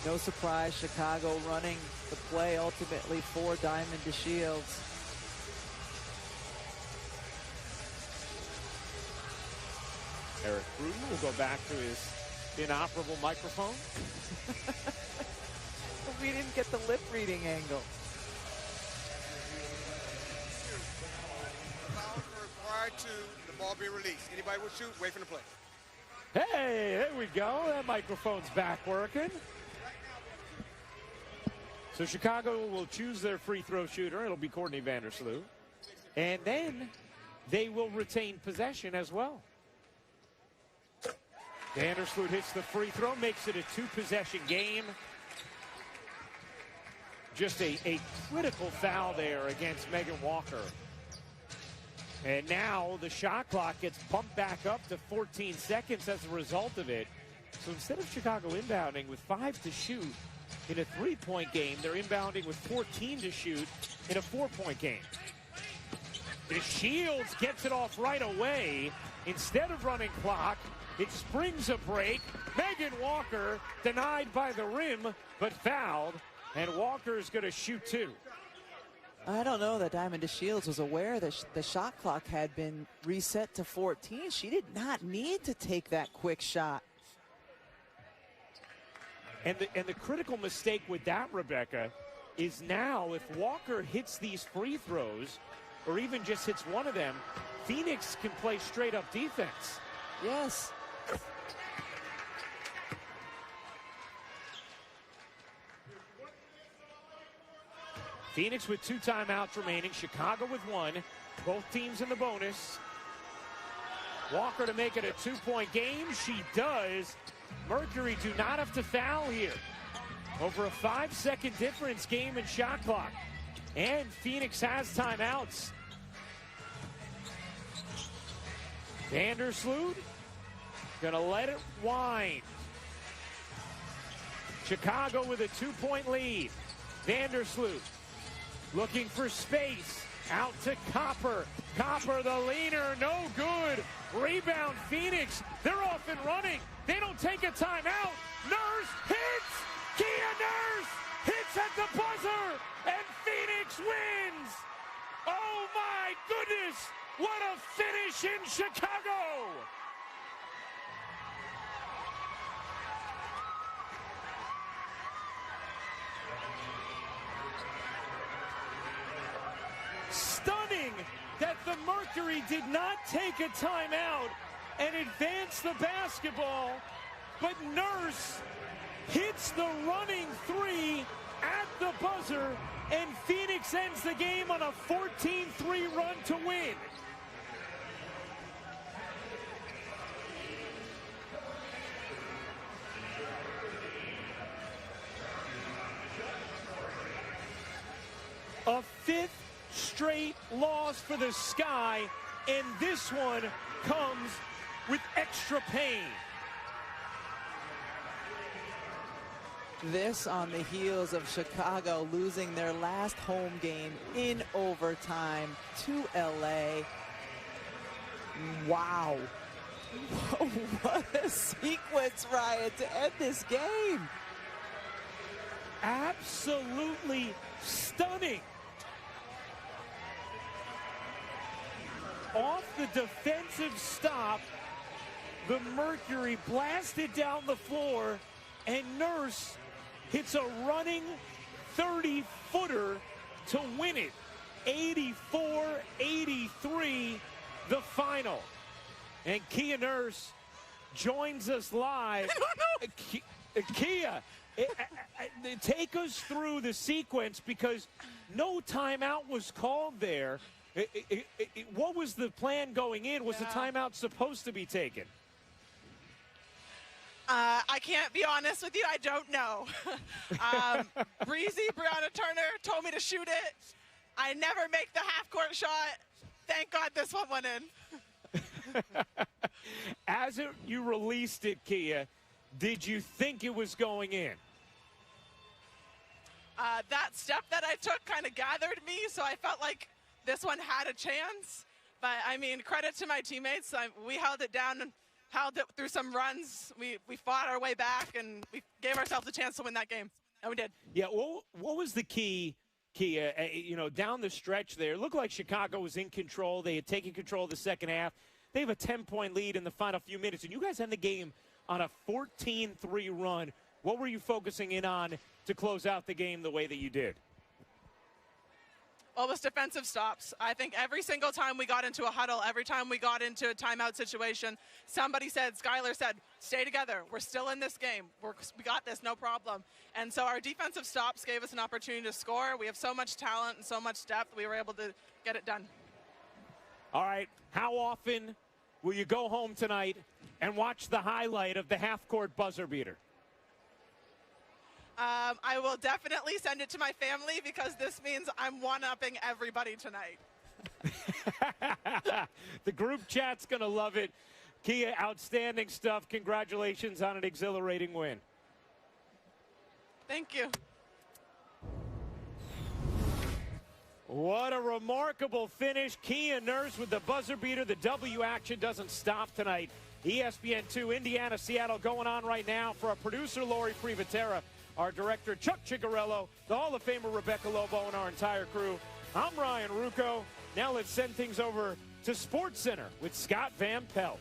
No surprise, Chicago running the play ultimately for Diamond DeShields. Eric Bruton will go back to his inoperable microphone. We didn't get the lip reading angle. Fouls are required to the ball be released. Anybody will shoot, wait for the play. Hey, there we go. That microphone's back working. So Chicago will choose their free throw shooter. It'll be Courtney Vandersloot. And then they will retain possession as well. Vandersloot hits the free throw, makes it a 2-possession game. Just a critical foul there against Megan Walker. And now the shot clock gets bumped back up to 14 seconds as a result of it. So instead of Chicago inbounding with 5 to shoot in a 3-point game, they're inbounding with 14 to shoot in a 4-point game. DeShields gets it off right away. Instead of running clock, it springs a break. Megan Walker denied by the rim, but fouled. And Walker's going to shoot 2. I don't know that Diamond DeShields was aware that the shot clock had been reset to 14. She did not need to take that quick shot. And the critical mistake with that, Rebecca, is now if Walker hits these free throws, or even just hits one of them, Phoenix can play straight-up defense. Yes. Phoenix with 2 timeouts remaining. Chicago with 1. Both teams in the bonus. Walker to make it a 2-point game. She does. Mercury do not have to foul here. Over a 5-second difference game in shot clock. And Phoenix has timeouts. Vandersloot gonna let it wind. Chicago with a 2-point lead. Vandersloot looking for space. Out to Copper. Copper, the leaner, no good. Rebound, Phoenix. They're off and running. They don't take a timeout. Nurse hits. Kia Nurse hits at the buzzer. And Phoenix wins. Oh, my goodness. What a finish in Chicago. Stunning that the Mercury did not take a timeout and advance the basketball, but Nurse hits the running 3 at the buzzer, and Phoenix ends the game on a 14-3 run to win. A fifth straight loss for the Sky, and this one comes with extra pain. This on the heels of Chicago losing their last home game in overtime to LA. Wow. What a sequence, Ryan, to end this game. Absolutely stunning. Off the defensive stop, the Mercury blasted down the floor, and Nurse hits a running 30-footer to win it. 84-83, the final. And Kia Nurse joins us live. Kia, take us through the sequence, because no timeout was called there. What was the plan going in? Was the timeout supposed to be taken? I can't be honest with you. I don't know. Breezy, Brianna Turner told me to shoot it. I never make the half-court shot. Thank God this one went in. As you released it, Kia, did you think it was going in? That step that I took kind of gathered me, so I felt like this one had a chance. But, I mean, credit to my teammates. We held it down and held it through some runs. We fought our way back, and we gave ourselves a chance to win that game, and we did. Yeah, what was the key, Kia? Down the stretch there, it looked like Chicago was in control. They had taken control of the second half. They have a 10-point lead in the final few minutes, and you guys end the game on a 14-3 run. What were you focusing in on to close out the game the way that you did? Well, it was defensive stops. I think every single time we got into a huddle, every time we got into a timeout situation, somebody said, Skylar said, stay together. We're still in this game. We got this, no problem. And so our defensive stops gave us an opportunity to score. We have so much talent and so much depth. We were able to get it done. All right. How often will you go home tonight and watch the highlight of the half-court buzzer beater? I will definitely send it to my family, because this means I'm one-upping everybody tonight. The group chat's going to love it. Kia, outstanding stuff. Congratulations on an exhilarating win. Thank you. What a remarkable finish. Kia Nurse with the buzzer beater. The W action doesn't stop tonight. ESPN2 Indiana, Seattle going on right now. For our producer, Lori Privatera, our director, Chuck Chigarello, the Hall of Famer, Rebecca Lobo, and our entire crew, I'm Ryan Rucco. Now let's send things over to SportsCenter with Scott Van Pelt.